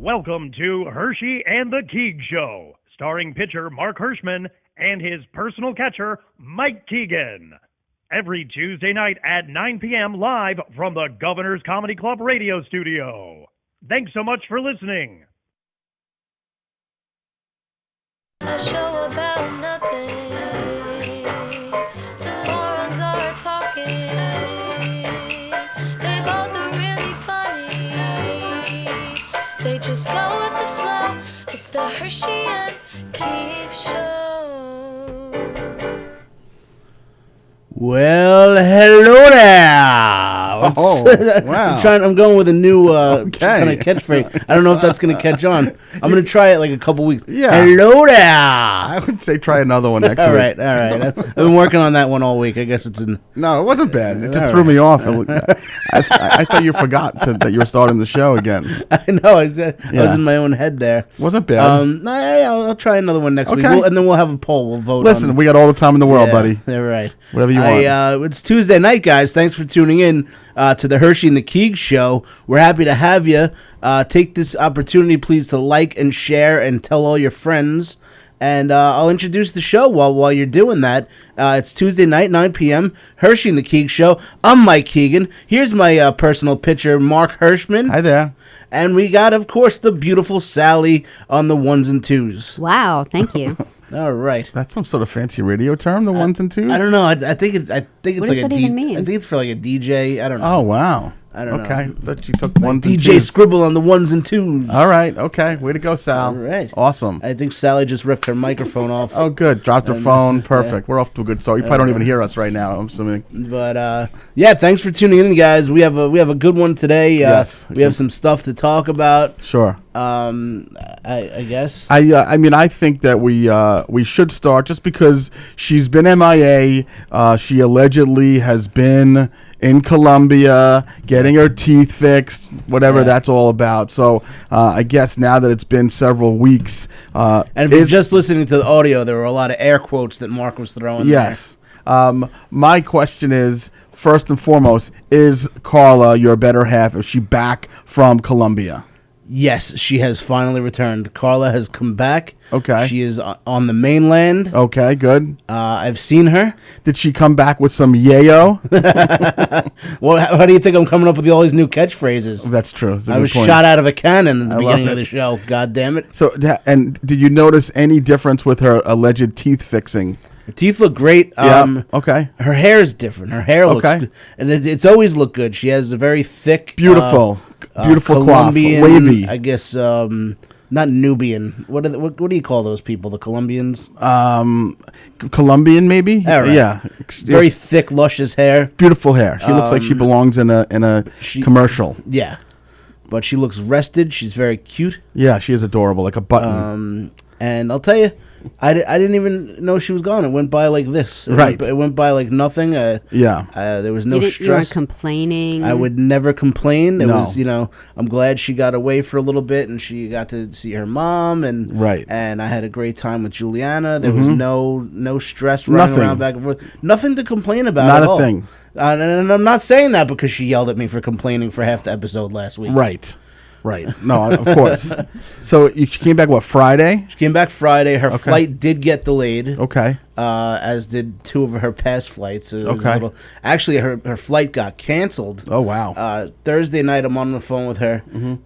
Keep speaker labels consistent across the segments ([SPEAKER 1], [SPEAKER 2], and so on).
[SPEAKER 1] Welcome to Herschy and the Keegs Show, starring pitcher Mark Hirschman and his personal catcher, Mike Keegan. Every Tuesday night at 9 p.m. live from the Governor's Comedy Club radio studio. Thanks so much for listening.
[SPEAKER 2] A show about nothing. Two morons are talking. They both are really funny. They just go with the flow. It's the Hershey and Keegs Show.
[SPEAKER 3] Well, hello there.
[SPEAKER 4] Wow.
[SPEAKER 3] I'm going with a new kind of catchphrase. I don't know if that's going to catch on. I'm going to try it like a couple weeks.
[SPEAKER 4] Yeah.
[SPEAKER 3] Hello there.
[SPEAKER 4] I would say try another one next
[SPEAKER 3] All
[SPEAKER 4] week.
[SPEAKER 3] right. I've been working on that one all week. I guess it's in.
[SPEAKER 4] No, it wasn't bad. It just
[SPEAKER 3] All
[SPEAKER 4] threw
[SPEAKER 3] right.
[SPEAKER 4] me off. I thought you forgot that you were starting the show again.
[SPEAKER 3] I know. I was in my own head there.
[SPEAKER 4] Wasn't bad.
[SPEAKER 3] I'll try another one next week.
[SPEAKER 4] Okay.
[SPEAKER 3] And then we'll have a poll. We'll vote.
[SPEAKER 4] Listen, we got all the time in the world, buddy.
[SPEAKER 3] They're right.
[SPEAKER 4] Whatever you want.
[SPEAKER 3] It's Tuesday night, guys. Thanks for tuning in to the Hershey and the Keegs Show. We're happy to have you. Take this opportunity, please, to like and share and tell all your friends. And I'll introduce the show while you're doing that. It's Tuesday night, 9 p.m., Hershey and the Keegs Show. I'm Mike Keegan. Here's my personal pitcher, Mark Hirschman.
[SPEAKER 4] Hi there.
[SPEAKER 3] And we got, of course, the beautiful Sally on the ones and twos.
[SPEAKER 5] Wow, thank you.
[SPEAKER 3] All right.
[SPEAKER 4] That's some sort of fancy radio term, the ones and twos?
[SPEAKER 3] I don't know. I think it's
[SPEAKER 5] What
[SPEAKER 3] like
[SPEAKER 5] does
[SPEAKER 3] a
[SPEAKER 5] that even mean?
[SPEAKER 3] I think it's for like a DJ. I don't know.
[SPEAKER 4] Oh, wow.
[SPEAKER 3] I don't know.
[SPEAKER 4] Okay. Thought you took ones and
[SPEAKER 3] DJ
[SPEAKER 4] twos.
[SPEAKER 3] Scribble on the ones and twos.
[SPEAKER 4] All right. Okay. Way to go, Sal.
[SPEAKER 3] All right.
[SPEAKER 4] Awesome.
[SPEAKER 3] I think Sally just ripped her microphone off.
[SPEAKER 4] Oh, good. Dropped her phone. Perfect. We're off to a good start. You probably don't even hear us right now, I'm assuming.
[SPEAKER 3] But yeah, thanks for tuning in, guys. We have a good one today.
[SPEAKER 4] Yes.
[SPEAKER 3] We have some stuff to talk about.
[SPEAKER 4] Sure.
[SPEAKER 3] I guess.
[SPEAKER 4] I mean, I think that we should start just because she's been MIA. She allegedly has been in Colombia getting her teeth fixed, whatever that's all about. So I guess now that it's been several weeks,
[SPEAKER 3] And if you're just listening to the audio, there were a lot of air quotes that Mark was throwing.
[SPEAKER 4] yes. My question is, first and foremost, is Carla your better half? Is she back from Colombia?
[SPEAKER 3] Yes, she has finally returned. Carla has come back.
[SPEAKER 4] Okay.
[SPEAKER 3] She is on the mainland.
[SPEAKER 4] Okay, good.
[SPEAKER 3] I've seen her.
[SPEAKER 4] Did she come back with some yayo?
[SPEAKER 3] Well, how do you think I'm coming up with all these new catchphrases?
[SPEAKER 4] That's true. That's a
[SPEAKER 3] I
[SPEAKER 4] good
[SPEAKER 3] was
[SPEAKER 4] point.
[SPEAKER 3] shot out of a cannon at the
[SPEAKER 4] I love
[SPEAKER 3] beginning
[SPEAKER 4] it.
[SPEAKER 3] of the show. God damn it.
[SPEAKER 4] So, and did you notice any difference with her alleged teeth fixing?
[SPEAKER 3] Her teeth look great.
[SPEAKER 4] Yeah. Okay.
[SPEAKER 3] Her hair is different. Her hair looks
[SPEAKER 4] Okay.
[SPEAKER 3] good. And it's always looked good. She has a very thick,
[SPEAKER 4] Beautiful. Beautiful coif.
[SPEAKER 3] Colombian,
[SPEAKER 4] Wavy.
[SPEAKER 3] I guess, not Nubian. What do you call those people? The Colombians?
[SPEAKER 4] Colombian, maybe?
[SPEAKER 3] All right.
[SPEAKER 4] Yeah.
[SPEAKER 3] Very thick, luscious hair.
[SPEAKER 4] beautiful hair. She looks like she belongs in a commercial.
[SPEAKER 3] Yeah. But she looks rested. She's very cute.
[SPEAKER 4] Yeah, she is adorable, like a button.
[SPEAKER 3] And I'll tell you, I didn't even know she was gone. It went by like this.
[SPEAKER 4] Right.
[SPEAKER 3] It went by like nothing.
[SPEAKER 4] Yeah.
[SPEAKER 3] There was no
[SPEAKER 5] You weren't
[SPEAKER 3] stress.
[SPEAKER 5] complaining.
[SPEAKER 3] I would never complain. It
[SPEAKER 4] No.
[SPEAKER 3] was, I'm glad she got away for a little bit and she got to see her mom and
[SPEAKER 4] Right.
[SPEAKER 3] And I had a great time with Juliana. There was no stress running
[SPEAKER 4] Nothing.
[SPEAKER 3] around back and forth. Nothing to complain about.
[SPEAKER 4] Not
[SPEAKER 3] at
[SPEAKER 4] a
[SPEAKER 3] all.
[SPEAKER 4] thing.
[SPEAKER 3] And I'm not saying that because she yelled at me for complaining for half the episode last week.
[SPEAKER 4] Right. Right. No, of course. So she came back, what, Friday?
[SPEAKER 3] She came back Friday. Her flight did get delayed.
[SPEAKER 4] Okay.
[SPEAKER 3] As did two of her past flights. So it was
[SPEAKER 4] Okay.
[SPEAKER 3] actually, her flight got canceled.
[SPEAKER 4] Oh, wow.
[SPEAKER 3] Thursday night, I'm on the phone with her,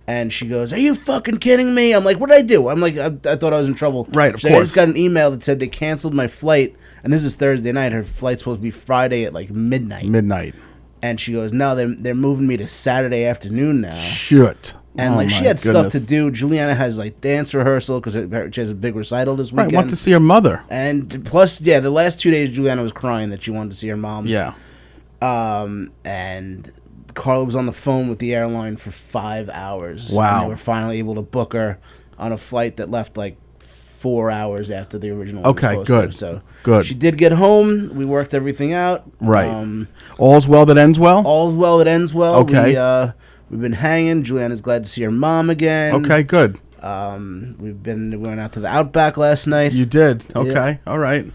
[SPEAKER 3] and she goes, "Are you fucking kidding me?" I'm like, "What did I do?" I'm like, "I thought I was in trouble."
[SPEAKER 4] Right, of
[SPEAKER 3] So I
[SPEAKER 4] course.
[SPEAKER 3] just got an email that said they canceled my flight, and this is Thursday night. Her flight's supposed to be Friday at like midnight.
[SPEAKER 4] Midnight.
[SPEAKER 3] And she goes, "No, they're moving me to Saturday afternoon now."
[SPEAKER 4] Shit.
[SPEAKER 3] And
[SPEAKER 4] Oh,
[SPEAKER 3] like she
[SPEAKER 4] my
[SPEAKER 3] had stuff to
[SPEAKER 4] goodness.
[SPEAKER 3] do. Juliana has like dance rehearsal because she has a big recital this
[SPEAKER 4] Right.
[SPEAKER 3] weekend.
[SPEAKER 4] Want to see her mother.
[SPEAKER 3] And plus, yeah, the last 2 days Juliana was crying that she wanted to see her mom.
[SPEAKER 4] Yeah.
[SPEAKER 3] And Carla was on the phone with the airline for 5 hours.
[SPEAKER 4] Wow.
[SPEAKER 3] And they were finally able to book her on a flight that left like 4 hours after the original.
[SPEAKER 4] Okay,
[SPEAKER 3] was supposed
[SPEAKER 4] good.
[SPEAKER 3] to. So
[SPEAKER 4] Good.
[SPEAKER 3] she did get home. We worked everything out.
[SPEAKER 4] Right. All's well that ends well?
[SPEAKER 3] All's well that ends well.
[SPEAKER 4] Okay.
[SPEAKER 3] We've been hanging. Juliana's glad to see her mom again.
[SPEAKER 4] Okay, good.
[SPEAKER 3] We went out to the Outback last night.
[SPEAKER 4] You did. Okay. All right.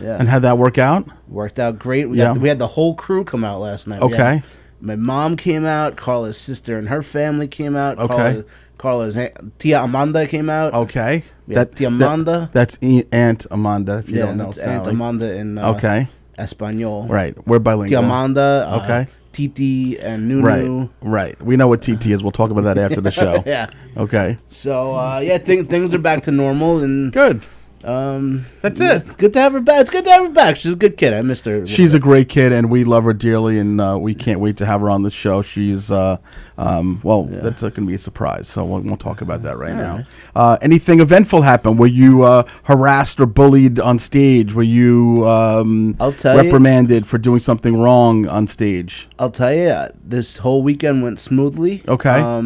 [SPEAKER 3] Yeah.
[SPEAKER 4] And how'd that work out?
[SPEAKER 3] Worked out great. We
[SPEAKER 4] Yeah.
[SPEAKER 3] had the whole crew come out last night.
[SPEAKER 4] Okay.
[SPEAKER 3] My mom came out. Carla's sister and her family came out.
[SPEAKER 4] Okay.
[SPEAKER 3] Carla's Tia Amanda came out.
[SPEAKER 4] Okay.
[SPEAKER 3] Tia Amanda.
[SPEAKER 4] That's Aunt Amanda, if you don't know.
[SPEAKER 3] That's Aunt
[SPEAKER 4] Sally.
[SPEAKER 3] Amanda in
[SPEAKER 4] Okay.
[SPEAKER 3] Espanol.
[SPEAKER 4] Right. We're bilingual.
[SPEAKER 3] Tia Amanda.
[SPEAKER 4] Okay.
[SPEAKER 3] Titi and Nunu.
[SPEAKER 4] Right. We know what TT is. We'll talk about that after the show.
[SPEAKER 3] Yeah.
[SPEAKER 4] Okay.
[SPEAKER 3] So, things are back to normal. And
[SPEAKER 4] Good.
[SPEAKER 3] that's
[SPEAKER 4] it.
[SPEAKER 3] Good to have her back. It's good to have her back. She's a good kid. I missed her.
[SPEAKER 4] She's a great kid, and we love her dearly, and we can't wait to have her on the show. She's, that's going to be a surprise, so we won't talk about that right now. Anything eventful happen? Were you harassed or bullied on stage? Were you
[SPEAKER 3] I'll tell
[SPEAKER 4] reprimanded for doing something wrong on stage?
[SPEAKER 3] I'll tell you, this whole weekend went smoothly.
[SPEAKER 4] Okay.
[SPEAKER 3] I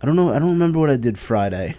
[SPEAKER 3] don't know. I don't remember what I did Friday.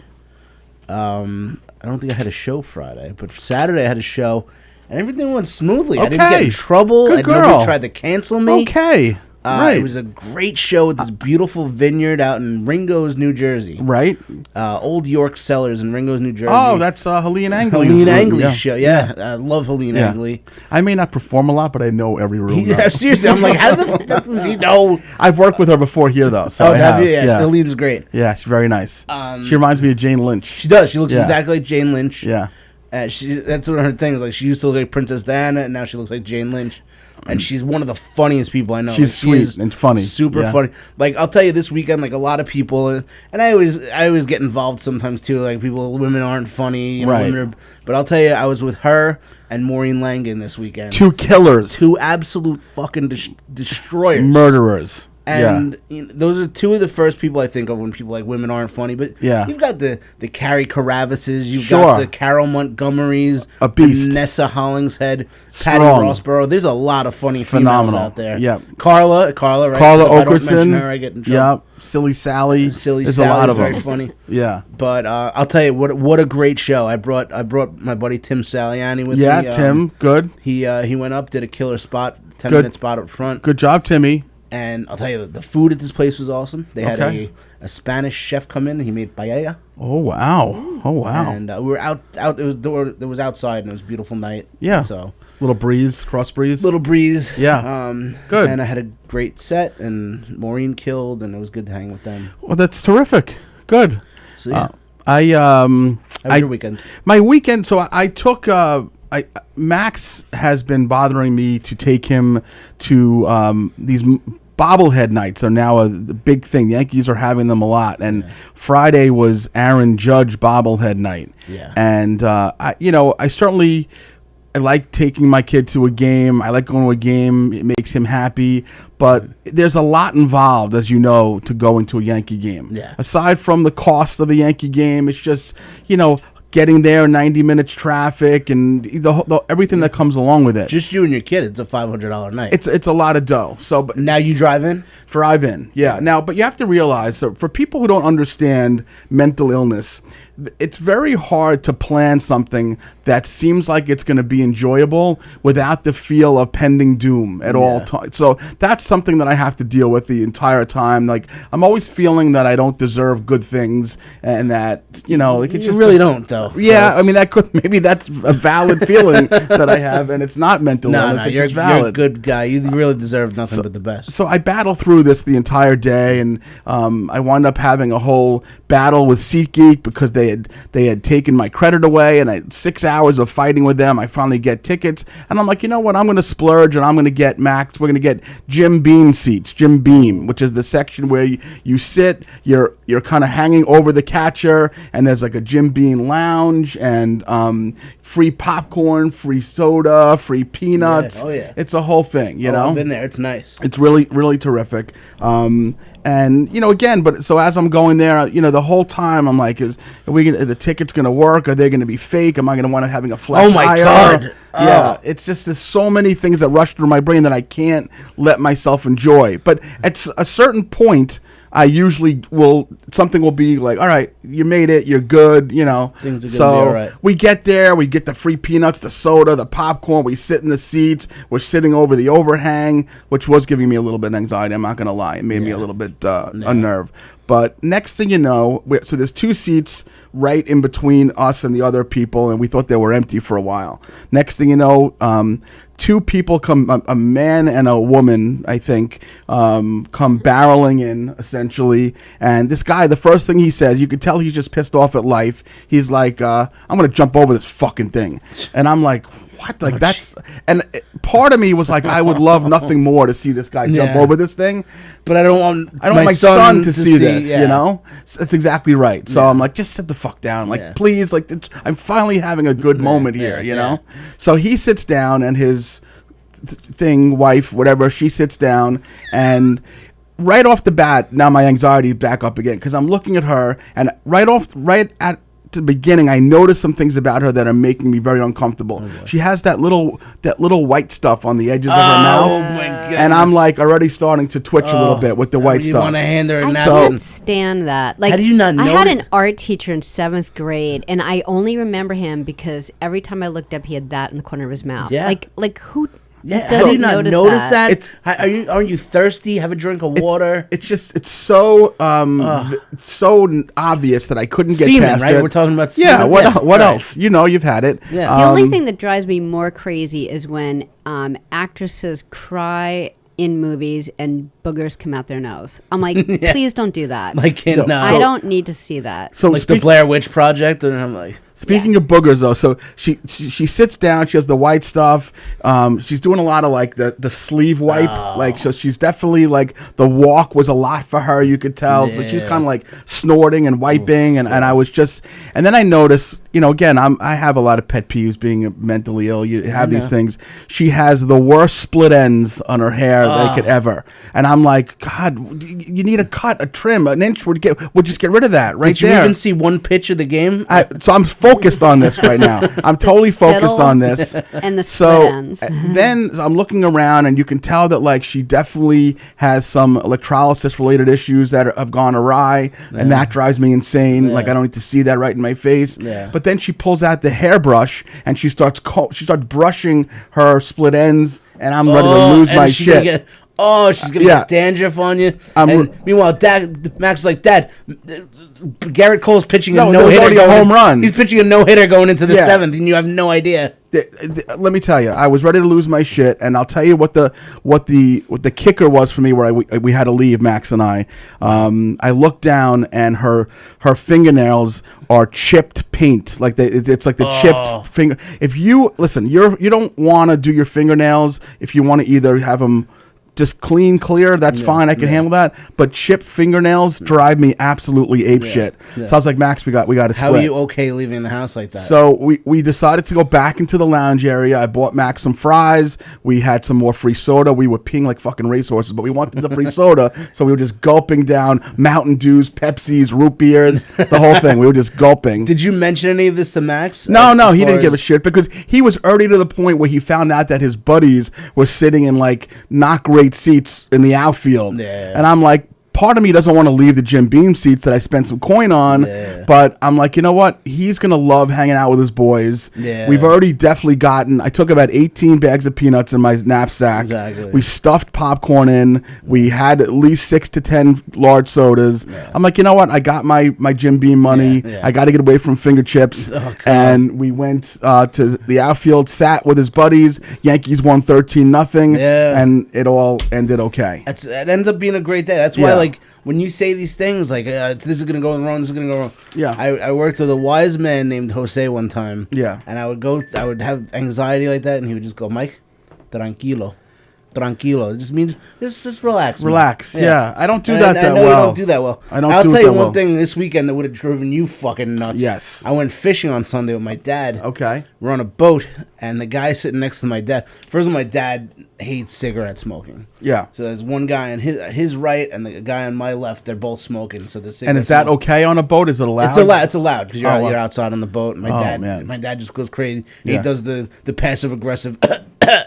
[SPEAKER 3] I don't think I had a show Friday, but Saturday I had a show, and everything went smoothly. I didn't get in trouble.
[SPEAKER 4] Good girl.
[SPEAKER 3] Nobody tried to cancel me.
[SPEAKER 4] Okay. Right.
[SPEAKER 3] It was a great show at this beautiful vineyard out in Ringo's, New Jersey.
[SPEAKER 4] Right.
[SPEAKER 3] Old York Cellars in Ringo's, New Jersey.
[SPEAKER 4] Oh, that's Helene Angley's
[SPEAKER 3] Helene Angley's
[SPEAKER 4] yeah.
[SPEAKER 3] show. Yeah, I love Helene Angley.
[SPEAKER 4] I may not perform a lot, but I know every room.
[SPEAKER 3] Yeah, seriously, I'm like, how the fuck does he know?
[SPEAKER 4] I've worked with her before here, though. So I
[SPEAKER 3] have you? Yeah, Helene's great.
[SPEAKER 4] Yeah, she's very nice. She reminds me of Jane Lynch.
[SPEAKER 3] She does. She looks exactly like Jane Lynch.
[SPEAKER 4] Yeah.
[SPEAKER 3] That's one of her things. Like, she used to look like Princess Diana, and now she looks like Jane Lynch. And she's one of the funniest people I know.
[SPEAKER 4] She's sweet and funny.
[SPEAKER 3] Super funny. Like, I'll tell you, this weekend, like, a lot of people, and I always get involved sometimes, too. Like, women aren't funny. You know,
[SPEAKER 4] right.
[SPEAKER 3] But I'll tell you, I was with her and Maureen Langan this weekend.
[SPEAKER 4] Two killers.
[SPEAKER 3] Two absolute fucking destroyers.
[SPEAKER 4] Murderers.
[SPEAKER 3] And those are two of the first people I think of when people like women aren't funny. But you've got the Carrie Caravises, you've got the Carol Montgomerys,
[SPEAKER 4] a beast,
[SPEAKER 3] Nessa Hollingshead, Patty Rossborough. There's a lot of funny females out there.
[SPEAKER 4] Yeah,
[SPEAKER 3] Carla, right?
[SPEAKER 4] Carla Okerson.
[SPEAKER 3] Her, I get in trouble.
[SPEAKER 4] Yeah, Silly Sally.
[SPEAKER 3] There's
[SPEAKER 4] a lot of them.
[SPEAKER 3] Very funny.
[SPEAKER 4] Yeah,
[SPEAKER 3] but I'll tell you what a great show. I brought my buddy Tim Saliani with me.
[SPEAKER 4] Yeah, Tim, good.
[SPEAKER 3] He went up, did a killer spot, 10-minute spot up front.
[SPEAKER 4] Good job, Timmy.
[SPEAKER 3] And I'll tell you, the food at this place was awesome. They had a Spanish chef come in. He made paella.
[SPEAKER 4] Oh, wow. Oh, wow.
[SPEAKER 3] And we were out. It was outside, and it was a beautiful night.
[SPEAKER 4] Yeah.
[SPEAKER 3] So
[SPEAKER 4] little breeze, cross breeze.
[SPEAKER 3] Little breeze.
[SPEAKER 4] Yeah. Good.
[SPEAKER 3] And I had a great set, and Maureen killed, and it was good to hang with them.
[SPEAKER 4] Well, that's terrific. Good.
[SPEAKER 3] So, yeah.
[SPEAKER 4] How was
[SPEAKER 3] your weekend?
[SPEAKER 4] My weekend, so I took... Max has been bothering me to take him to these bobblehead nights are now a big thing. The Yankees are having them a lot, and Friday was Aaron Judge bobblehead night.
[SPEAKER 3] Yeah,
[SPEAKER 4] and I like taking my kid to a game. I like going to a game. It makes him happy. But there's a lot involved, as you know, to go into a Yankee game.
[SPEAKER 3] Yeah.
[SPEAKER 4] Aside from the cost of a Yankee game, it's just getting there, 90 minutes traffic, and everything that comes along with it.
[SPEAKER 3] Just you and your kid, it's a $500 night.
[SPEAKER 4] It's a lot of dough. So, but
[SPEAKER 3] now you drive in?
[SPEAKER 4] Drive in, yeah. Now, but you have to realize, so for people who don't understand mental illness, it's very hard to plan something that seems like it's going to be enjoyable without the feel of pending doom at all times. So that's something that I have to deal with the entire time. Like, I'm always feeling that I don't deserve good things, and that
[SPEAKER 3] you really don't, though.
[SPEAKER 4] Yeah, I mean, that's a valid feeling that I have, and it's not mental illness.
[SPEAKER 3] You're
[SPEAKER 4] valid.
[SPEAKER 3] You're a good guy. You really deserve nothing but the best.
[SPEAKER 4] So I battle through this the entire day, and I wound up having a whole battle with SeatGeek because they had taken my credit away, and I had 6 hours of fighting with them. I finally get tickets, and I'm like, you know what? I'm going to splurge, and I'm going to get Max. We're going to get Jim Beam seats, Jim Beam, which is the section where you sit. You're kind of hanging over the catcher, and there's like a Jim Beam lounge, and free popcorn, free soda, free peanuts.
[SPEAKER 3] Yeah. Oh yeah,
[SPEAKER 4] it's a whole thing. You know,
[SPEAKER 3] I've been there. It's nice.
[SPEAKER 4] It's really, really terrific. And again, but so as I'm going there, the whole time I'm like, are the tickets going to work? Are they going to be fake? Am I going to want to having a flat tire?
[SPEAKER 3] Oh my God.
[SPEAKER 4] Yeah, it's just there's so many things that rush through my brain that I can't let myself enjoy. But at a certain point, I usually something will be like, all right, you made it, you're good,
[SPEAKER 3] Things are gonna be all right.
[SPEAKER 4] We get there, we get the free peanuts, the soda, the popcorn, we sit in the seats, we're sitting over the overhang, which was giving me a little bit of anxiety, I'm not going to lie. It made me a little bit unnerved. But next thing you know, so there's 2 seats right in between us and the other people, and we thought they were empty for a while. Next thing you know, 2 people come, a man and a woman, I think, come barreling in, essentially. And this guy, the first thing he says, you could tell he's just pissed off at life. He's like, I'm going to jump over this fucking thing. And I'm like, what? Like, that's... And part of me was like, I would love nothing more to see this guy jump over this thing.
[SPEAKER 3] But I don't want
[SPEAKER 4] my son to see this, you know? So that's exactly right. So I'm like, just sit the fuck down. Like, please, like, I'm finally having a good moment here, you know? So he sits down, and his wife, whatever, she sits down, and right off the bat, now my anxiety is back up again, because I'm looking at her, and right at the beginning, I noticed some things about her that are making me very uncomfortable. She has that little white stuff on the edges of her mouth.
[SPEAKER 3] Oh my goodness.
[SPEAKER 4] And I'm like already starting to twitch a little bit with the white
[SPEAKER 3] You
[SPEAKER 4] stuff.
[SPEAKER 3] want to hand her a
[SPEAKER 5] I
[SPEAKER 3] napkin?
[SPEAKER 5] can't stand that. Like,
[SPEAKER 3] How do you not
[SPEAKER 5] I had
[SPEAKER 3] notice?
[SPEAKER 5] an art teacher in 7th grade, and I only remember him because every time I looked up, he had that in the corner of his mouth.
[SPEAKER 3] Yeah.
[SPEAKER 5] Like who?
[SPEAKER 3] Yeah,
[SPEAKER 5] doesn't
[SPEAKER 3] how do you not notice that?
[SPEAKER 4] It's-
[SPEAKER 3] Aren't you thirsty? Have a drink of water.
[SPEAKER 4] It's so so obvious that I couldn't get
[SPEAKER 3] Semen,
[SPEAKER 4] past
[SPEAKER 3] right?
[SPEAKER 4] it.
[SPEAKER 3] We're talking about
[SPEAKER 4] Yeah,
[SPEAKER 3] semen.
[SPEAKER 4] what
[SPEAKER 3] Right.
[SPEAKER 4] else? You know, you've had it.
[SPEAKER 3] Yeah.
[SPEAKER 5] The only thing that drives me more crazy is when actresses cry in movies and boogers come out their nose. I'm like, please don't do that.
[SPEAKER 3] Like in
[SPEAKER 5] I don't need to see that.
[SPEAKER 4] So
[SPEAKER 3] like the Blair Witch Project, and I'm like,
[SPEAKER 4] Speaking of boogers, though, so she sits down. She has the white stuff. She's doing a lot of like the sleeve wipe. Like, so she's definitely like, the walk was a lot for her. You could tell. So she was kind of like snorting and wiping, and I was just. And then I noticed, you know, again, I have a lot of pet peeves being mentally ill. You have these things. She has the worst split ends on her hair they could ever. And I'm like, God, you need a cut, a trim, an inch would just get rid of that right
[SPEAKER 3] did you
[SPEAKER 4] there.
[SPEAKER 3] even see one pitch of the game?
[SPEAKER 4] So I'm focused on this right now. I'm totally focused on this.
[SPEAKER 5] And the split ends.
[SPEAKER 4] Then I'm looking around, and you can tell that like she definitely has some electrolysis related issues that have gone awry, and that drives me insane. Like, I don't need to see that right in my face. But then she pulls out the hairbrush, and she starts brushing her split ends, and I'm ready to lose my shit.
[SPEAKER 3] She's gonna get dandruff on you. Meanwhile, Max is like, Dad, Garrett Cole's pitching a no hitter.
[SPEAKER 4] Already a home run.
[SPEAKER 3] He's pitching a no hitter going into the 7th, and you have no idea.
[SPEAKER 4] Let me tell you, I was ready to lose my shit, and I'll tell you what the kicker was for me, where we had to leave, Max and I. I looked down, and her fingernails are chipped paint, like it's like the chipped finger. If you listen, you don't want to do your fingernails if you want to either have them just clear, that's fine. I can handle that. But chipped fingernails drive me absolutely apeshit. So I was like, Max, we got to split.
[SPEAKER 3] How are you okay leaving the house like that?
[SPEAKER 4] So we decided to go back into the lounge area. I bought Max some fries. We had some more free soda. We were peeing like fucking racehorses, but we wanted the free soda, so we were just gulping down Mountain Dews, Pepsis, root beers, the whole thing. We were just gulping.
[SPEAKER 3] Did you mention any of this to Max?
[SPEAKER 4] No, he didn't give a shit, because he was already to the point where he found out that his buddies were sitting in like not great seats in the outfield. And I'm like, part of me doesn't want to leave the Jim Beam seats that I spent some coin on, but I'm like, you know what? He's going to love hanging out with his boys. We've already definitely I took about 18 bags of peanuts in my knapsack.
[SPEAKER 3] Exactly.
[SPEAKER 4] We stuffed popcorn in. We had at least 6 to 10 large sodas. I'm like, you know what? I got my Jim Beam money. I got to get away from finger chips. And we went to the outfield, sat with his buddies. Yankees won 13-0, and it all ended okay.
[SPEAKER 3] It ends up being a great day. That's why, like, when you say these things, like, this is going to go wrong, this is going to go wrong. I worked with a wise man named Jose one time. And I would have anxiety like that, and he would just go, Mike, tranquilo. It just means just relax.
[SPEAKER 4] Relax. I don't do that well.
[SPEAKER 3] You don't do that well.
[SPEAKER 4] I'll
[SPEAKER 3] tell you one thing this weekend that would have driven you fucking nuts.
[SPEAKER 4] Yes.
[SPEAKER 3] I went fishing on Sunday with my dad.
[SPEAKER 4] Okay.
[SPEAKER 3] We're on a boat, and the guy sitting next to my dad. First of all, my dad hates cigarette smoking. So there's one guy on his right and the guy on my left. They're both smoking. So
[SPEAKER 4] and is that okay on a boat? Is it allowed?
[SPEAKER 3] It's allowed because you're outside on the boat. And my dad just goes crazy. He does the passive aggressive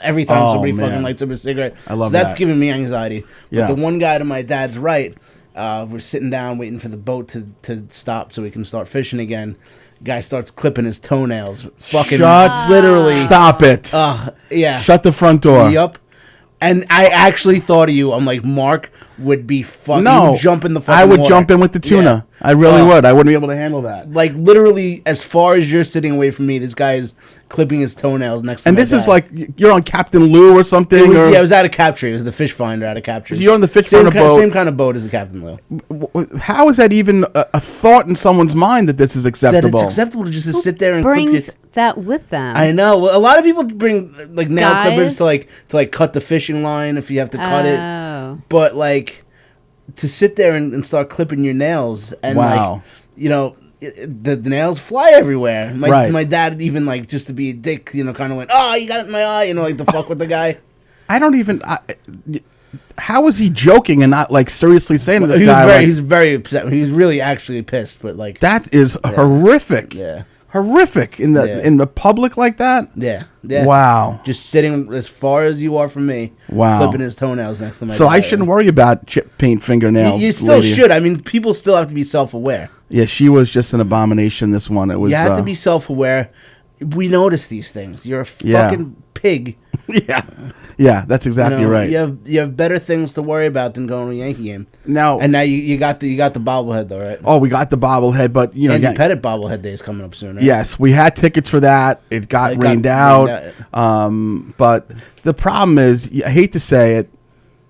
[SPEAKER 3] every time somebody fucking lights up a cigarette.
[SPEAKER 4] I love
[SPEAKER 3] that. So that's
[SPEAKER 4] that.
[SPEAKER 3] giving me anxiety. But the one guy to my dad's right, we're sitting down waiting for the boat to stop so we can start fishing again. Guy starts clipping his toenails. Fucking literally.
[SPEAKER 4] Stop it.
[SPEAKER 3] Yeah.
[SPEAKER 4] Shut the front door.
[SPEAKER 3] Yup. And I actually thought of you. I'm like, Mark would be fucking jump in the fucking
[SPEAKER 4] I would
[SPEAKER 3] water.
[SPEAKER 4] jump in with the tuna. I really would. I wouldn't be able to handle that.
[SPEAKER 3] Like, literally, as far as you're sitting away from me, this guy is clipping his toenails next to
[SPEAKER 4] And
[SPEAKER 3] my
[SPEAKER 4] this is
[SPEAKER 3] guy.
[SPEAKER 4] like, you're on Captain Lou or something?
[SPEAKER 3] It was out of Captree. It was the fish finder out of Captree.
[SPEAKER 4] So you're on the fish finder boat.
[SPEAKER 3] Same kind of boat as the Captain Lou.
[SPEAKER 4] How is that even a thought in someone's mind that this is acceptable?
[SPEAKER 3] That it's acceptable to just to sit there and
[SPEAKER 5] brings
[SPEAKER 3] clip
[SPEAKER 5] that with them.
[SPEAKER 3] I know. Well, a lot of people bring like nail
[SPEAKER 5] Guys?
[SPEAKER 3] clippers to like cut the fishing line if you have to cut it. But like to sit there and start clipping your nails and like the nails fly everywhere. My dad even like just to be a dick, kind of went, "Oh, you got it in my eye," like to fuck with the guy.
[SPEAKER 4] I don't even. How was he joking and not like seriously saying to this guy?
[SPEAKER 3] He's very upset. He's really actually pissed, but like
[SPEAKER 4] that is horrific.
[SPEAKER 3] Yeah.
[SPEAKER 4] Horrific in the public like that.
[SPEAKER 3] Yeah.
[SPEAKER 4] Wow.
[SPEAKER 3] Just sitting as far as you are from me.
[SPEAKER 4] Wow.
[SPEAKER 3] Clipping his toenails next to my.
[SPEAKER 4] So I shouldn't worry about chip paint fingernails.
[SPEAKER 3] You still should. I mean, people still have to be self-aware.
[SPEAKER 4] Yeah, she was just an abomination. This one, it was.
[SPEAKER 3] You have to be self-aware. We notice these things. You're a fucking pig.
[SPEAKER 4] Yeah, that's exactly right.
[SPEAKER 3] You have better things to worry about than going to a Yankee game.
[SPEAKER 4] Now
[SPEAKER 3] you got the bobblehead though, right?
[SPEAKER 4] Oh, we got the bobblehead, but
[SPEAKER 3] Andy Pettit bobblehead day is coming up soon. Right?
[SPEAKER 4] Yes, we had tickets for that. It got rained out. But the problem is, I hate to say it,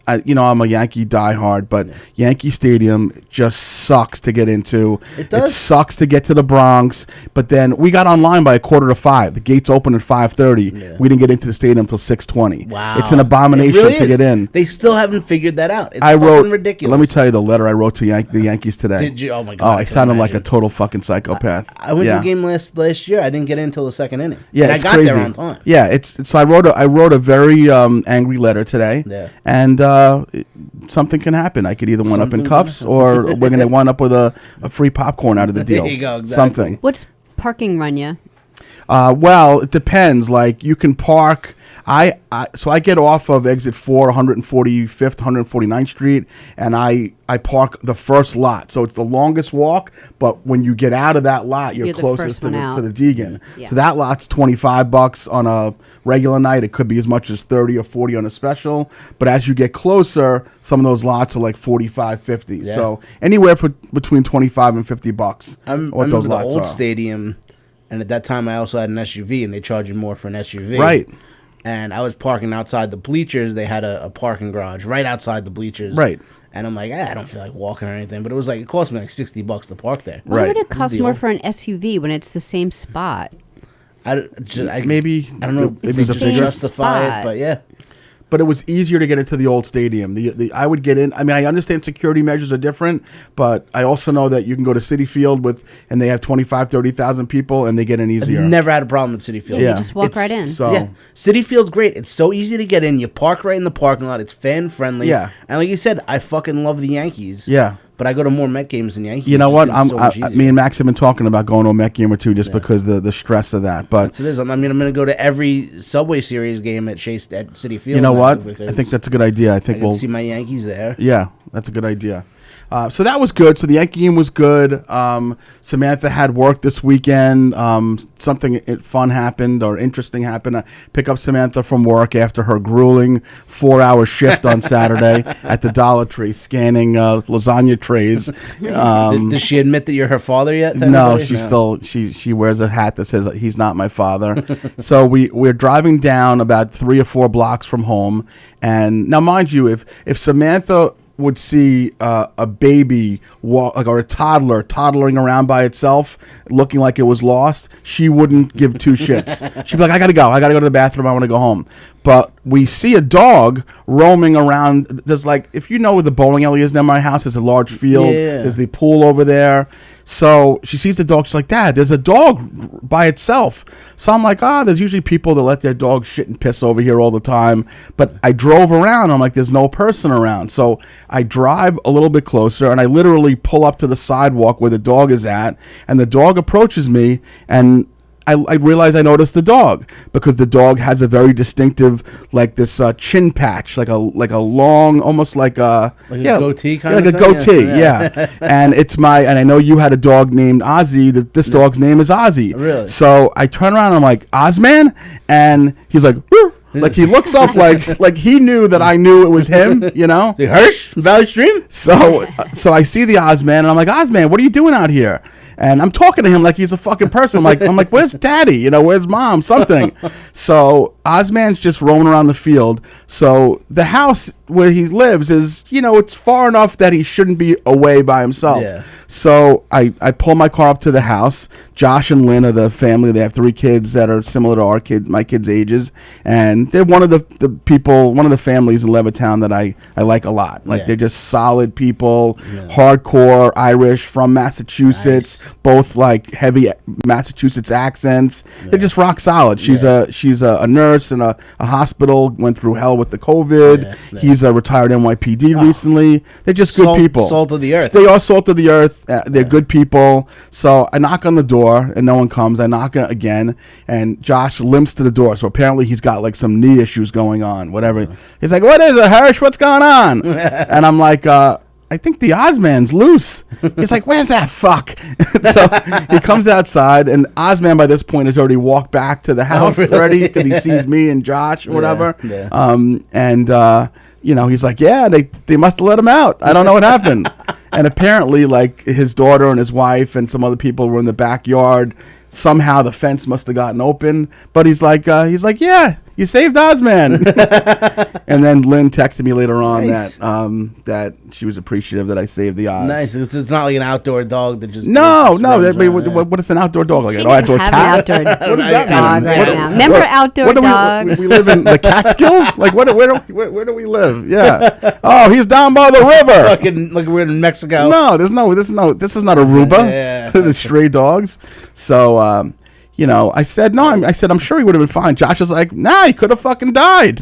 [SPEAKER 4] I'm a Yankee diehard, but Yankee Stadium just sucks to get into.
[SPEAKER 3] It does.
[SPEAKER 4] It sucks to get to the Bronx. But then we got online by 4:45. The gates open at 5:30. Yeah. We didn't get into the stadium until 6:20.
[SPEAKER 3] Wow,
[SPEAKER 4] it's an abomination to get in.
[SPEAKER 3] They still haven't figured that out. It's
[SPEAKER 4] fucking
[SPEAKER 3] ridiculous.
[SPEAKER 4] Let me tell you the letter I wrote to the Yankees today.
[SPEAKER 3] Did you? Oh my god!
[SPEAKER 4] Oh, I sounded like a total fucking psychopath.
[SPEAKER 3] I went to a game last year. I didn't get in until the second inning.
[SPEAKER 4] Yeah,
[SPEAKER 3] and I got
[SPEAKER 4] crazy.
[SPEAKER 3] there on time.
[SPEAKER 4] Yeah, so I wrote a very angry letter today.
[SPEAKER 3] Yeah.
[SPEAKER 4] And something can happen. I could either wind up in cuffs or we're going to wind up with a free popcorn out of the deal.
[SPEAKER 3] There you go, exactly.
[SPEAKER 4] Something.
[SPEAKER 5] What's parking run you?
[SPEAKER 4] Well, it depends. Like, you can park. So I get off of exit 4, 145th, 149th Street, and I park the first lot. So it's the longest walk, but when you get out of that lot, you're closest to the Deegan. Yeah. So that lot's $25 on a regular night. It could be as much as 30 or 40 on a special. But as you get closer, some of those lots are like 45, 50. Yeah. So anywhere between $25 and $50.
[SPEAKER 3] I remember the old stadium, and at that time I also had an SUV, and they charge you more for an SUV.
[SPEAKER 4] Right.
[SPEAKER 3] And I was parking outside the bleachers. They had a parking garage right outside the bleachers.
[SPEAKER 4] Right.
[SPEAKER 3] And I'm like, I don't feel like walking or anything. But it was like, it cost me like $60 to park there.
[SPEAKER 5] Why would it cost more for an SUV when it's the same spot?
[SPEAKER 3] I don't know.
[SPEAKER 4] Maybe
[SPEAKER 5] it's the same
[SPEAKER 3] justify
[SPEAKER 5] spot.
[SPEAKER 3] it, but yeah.
[SPEAKER 4] But it was easier to get into the old stadium. I would get in. I mean, I understand security measures are different, but I also know that you can go to Citi Field and they have 25,000, 30,000 people, and they get in easier.
[SPEAKER 3] I've never had a problem with Citi Field.
[SPEAKER 5] Yeah, you just walk right in.
[SPEAKER 4] So.
[SPEAKER 3] Yeah, Citi Field's great. It's so easy to get in. You park right in the parking lot. It's fan friendly.
[SPEAKER 4] Yeah.
[SPEAKER 3] And like you said, I fucking love the Yankees.
[SPEAKER 4] Yeah.
[SPEAKER 3] But I go to more Met games than Yankees.
[SPEAKER 4] You know what? Me and Max have been talking about going to a Met game or two just because the stress of that. But
[SPEAKER 3] yes, it is. I mean, I'm going to go to every Subway Series game at Citi Field.
[SPEAKER 4] You know what? I think that's a good idea. I think
[SPEAKER 3] we'll see my Yankees there.
[SPEAKER 4] Yeah, that's a good idea. So that was good. So the Yankee game was good. Samantha had work this weekend. Something fun happened or interesting happened. I pick up Samantha from work after her grueling 4-hour shift on Saturday at the Dollar Tree scanning lasagna trays.
[SPEAKER 3] Does she admit that you're her father yet?
[SPEAKER 4] No, she wears a hat that says he's not my father. So we're driving down about 3 or 4 blocks from home, and now mind you, if Samantha would see a baby walk, or a toddler toddling around by itself, looking like it was lost, she wouldn't give 2 shits. She'd be like, I gotta go to the bathroom, I want to go home. But we see a dog roaming around. There's like, if you know where the bowling alley is near my house, there's a large field. Yeah. There's the pool over there. So she sees the dog. She's like, Dad, there's a dog by itself. So I'm like, there's usually people that let their dog shit and piss over here all the time. But I drove around. I'm like, there's no person around. So I drive a little bit closer, and I literally pull up to the sidewalk where the dog is at. And the dog approaches me, and I realize I noticed the dog because the dog has a very distinctive, like this chin patch, like a long, almost like a
[SPEAKER 3] goatee kind
[SPEAKER 4] of
[SPEAKER 3] thing?
[SPEAKER 4] Like a goatee, yeah. And I know you had a dog named Ozzy. This dog's name is Ozzy.
[SPEAKER 3] Really?
[SPEAKER 4] So I turn around and I'm like, Ozman? And he's like, Woo! Like he looks up like he knew that I knew it was him, you know?
[SPEAKER 3] The Hirsch from Valley Stream?
[SPEAKER 4] So I see the Ozman and I'm like, Ozman, what are you doing out here? And I'm talking to him like he's a fucking person. I'm like, where's Daddy? You know, where's Mom? Something. So Ozman's just roaming around the field. So the house where he lives is, you know, it's far enough that he shouldn't be away by himself.
[SPEAKER 3] Yeah.
[SPEAKER 4] So I pull my car up to the house. Josh and Lynn are the family. They have 3 kids that are similar to my kids' ages, and they're one of the people, one of the families in Levittown that I like a lot. Like they're just solid people, hardcore Irish from Massachusetts, both like heavy Massachusetts accents. They're just rock solid. She's a nurse in a hospital. Went through hell with the COVID. He's a retired NYPD recently. They're just good people.
[SPEAKER 3] Salt of the earth.
[SPEAKER 4] They are salt of the earth. They're good people. So I knock on the door and no one comes. I knock again and Josh limps to the door. So apparently he's got like some knee issues going on, whatever. He's like, what is it, Hersh? What's going on? And I'm like, I think the Ozman's loose. He's like, where's that fuck? So he comes outside, and Ozman by this point has already walked back to the house already because he sees me and Josh or whatever. You know, he's like, yeah, they must have let him out. I don't know what happened. And apparently, like, his daughter and his wife and some other people were in the backyard. Somehow the fence must have gotten open. But he's like, yeah, you saved Ozman. And then Lynn texted me later on that she was appreciative that I saved the Oz.
[SPEAKER 3] Nice. It's not like an outdoor dog that just...
[SPEAKER 4] No. What is an outdoor dog? Like an outdoor cat?
[SPEAKER 5] An outdoor
[SPEAKER 4] What does that
[SPEAKER 5] dog
[SPEAKER 4] mean?
[SPEAKER 5] right now. Remember outdoor dogs?
[SPEAKER 4] We live in the Catskills? Like, where do we live? Yeah. Oh, he's down by the river.
[SPEAKER 3] Fucking, like we're in Mexico.
[SPEAKER 4] No, this is not Aruba.
[SPEAKER 3] Yeah.
[SPEAKER 4] The stray dogs. So, you know, I said, no, I'm sure he would have been fine. Josh is like, nah, he could have fucking died.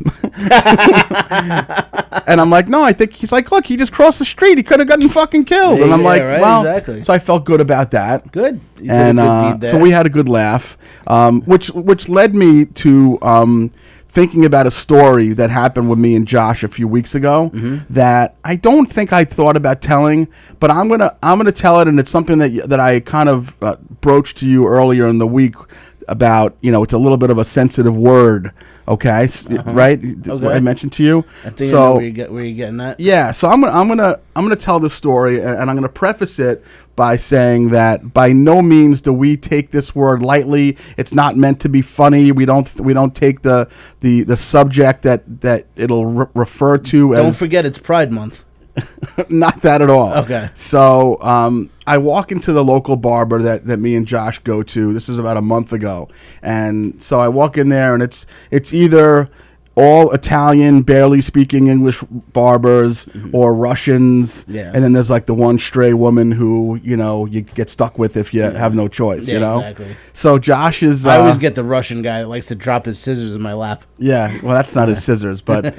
[SPEAKER 4] And I'm like, no, I think he's like, look, he just crossed the street. He could have gotten fucking killed. And I'm like,
[SPEAKER 3] right,
[SPEAKER 4] well,
[SPEAKER 3] exactly.
[SPEAKER 4] So I felt good about that.
[SPEAKER 3] Good. You did
[SPEAKER 4] And
[SPEAKER 3] a good deed there.
[SPEAKER 4] so we had a good laugh, which led me to thinking about a story that happened with me and Josh a few weeks ago that I don't think I thought about telling, but I'm gonna tell it, and it's something that I kind of broached to you earlier in the week about, you know, it's a little bit of a sensitive word, okay, right?
[SPEAKER 3] Okay.
[SPEAKER 4] I mentioned to you.
[SPEAKER 3] I think I know where you're getting that.
[SPEAKER 4] Yeah, so I'm gonna tell this story, and I'm gonna preface it by saying that by no means do we take this word lightly. It's not meant to be funny. We don't take the subject that it'll refer to as.
[SPEAKER 3] Don't forget it's Pride Month.
[SPEAKER 4] Not that at all.
[SPEAKER 3] Okay.
[SPEAKER 4] So I walk into the local barber that me and Josh go to. This was about a month ago, and so I walk in there, and it's either all Italian, barely speaking English barbers, or Russians, and then there's like the one stray woman who, you know, you get stuck with if you have no choice, you know?
[SPEAKER 3] Exactly.
[SPEAKER 4] So Josh is...
[SPEAKER 3] I always get the Russian guy that likes to drop his scissors in my lap.
[SPEAKER 4] Yeah, well, that's not his scissors, but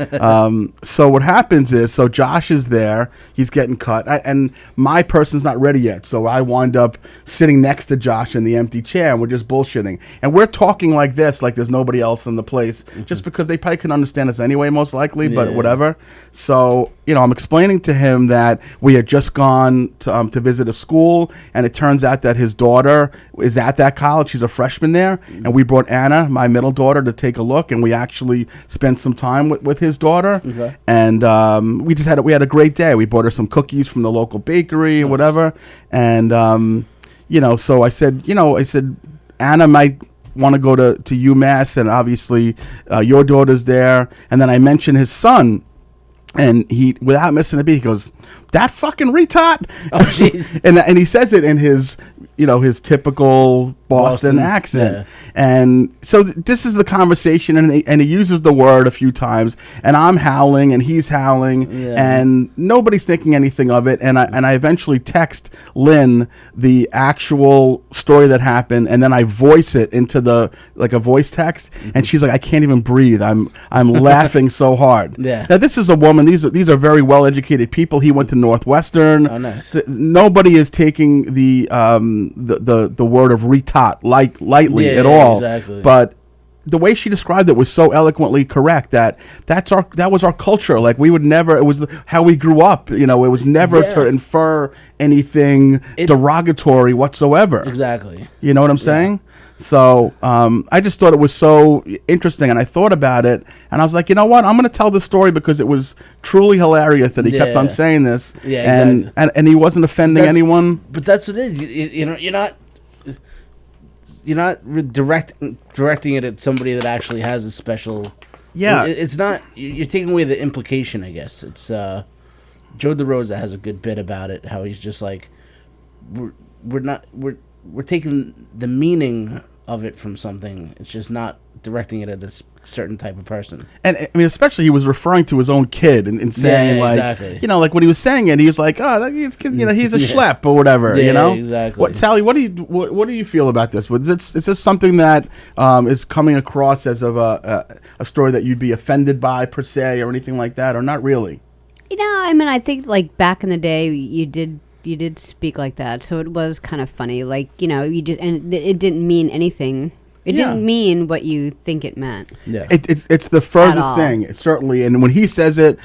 [SPEAKER 4] so what happens is, so Josh is there, he's getting cut, and my person's not ready yet, so I wind up sitting next to Josh in the empty chair, and we're just bullshitting, and we're talking like this, like there's nobody else in the place, just because they probably can understand us anyway, most likely, but whatever. So, you know, I'm explaining to him that we had just gone to visit a school, and it turns out that his daughter is at that college. She's a freshman there, and we brought Anna, my middle daughter, to take a look, and we actually spent some time with his daughter, and we had a great day. We bought her some cookies from the local bakery or whatever, and you know, so I said Anna might want to go to UMass, and obviously your daughter's there. And then I mentioned his son, and he, without missing a beat, he goes, "That fucking retard!"
[SPEAKER 3] Oh, jeez.
[SPEAKER 4] and he says it in his, you know, his typical Boston accent. And so this is the conversation, and he uses the word a few times, and I'm howling, and he's howling, and nobody's thinking anything of it. And I eventually text Lynn the actual story that happened, and then I voice it into like a voice text, and she's like, "I can't even breathe. I'm laughing so hard."
[SPEAKER 3] Yeah.
[SPEAKER 4] Now this is a woman. These are very well educated people. He went to Northwestern.
[SPEAKER 3] Oh, nice.
[SPEAKER 4] Nobody is taking the word of retard lightly at all.
[SPEAKER 3] Exactly.
[SPEAKER 4] But the way she described it was so eloquently correct that that was our culture. Like we would never. It was how we grew up. You know, it was never to infer anything derogatory whatsoever.
[SPEAKER 3] Exactly.
[SPEAKER 4] You know what I'm saying? So I just thought it was so interesting, and I thought about it, and I was like, you know what? I'm going to tell this story because it was truly hilarious that he kept on saying this, and he wasn't offending anyone.
[SPEAKER 3] But that's what it is. You know, you're not directing it at somebody that actually has a special.
[SPEAKER 4] Yeah,
[SPEAKER 3] it's not. You're taking away the implication, I guess. It's Joe DeRosa has a good bit about it. How he's just like, we're taking the meaning of it from something. It's just not directing it at a certain type of person.
[SPEAKER 4] And I mean, especially he was referring to his own kid and saying
[SPEAKER 3] exactly.
[SPEAKER 4] You know, like when he was saying it, he was like, oh, he's a schlep or whatever. You know,
[SPEAKER 3] exactly.
[SPEAKER 4] Sally, what do you feel about this? Is this something that is coming across as of a story that you'd be offended by per se or anything like that, or not really?
[SPEAKER 5] You know, I mean, I think like back in the day, you did speak like that, so it was kind of funny. Like, you know, and it didn't mean anything. It didn't mean what you think it meant.
[SPEAKER 3] Yeah,
[SPEAKER 4] it's the furthest thing, certainly. And when he says it,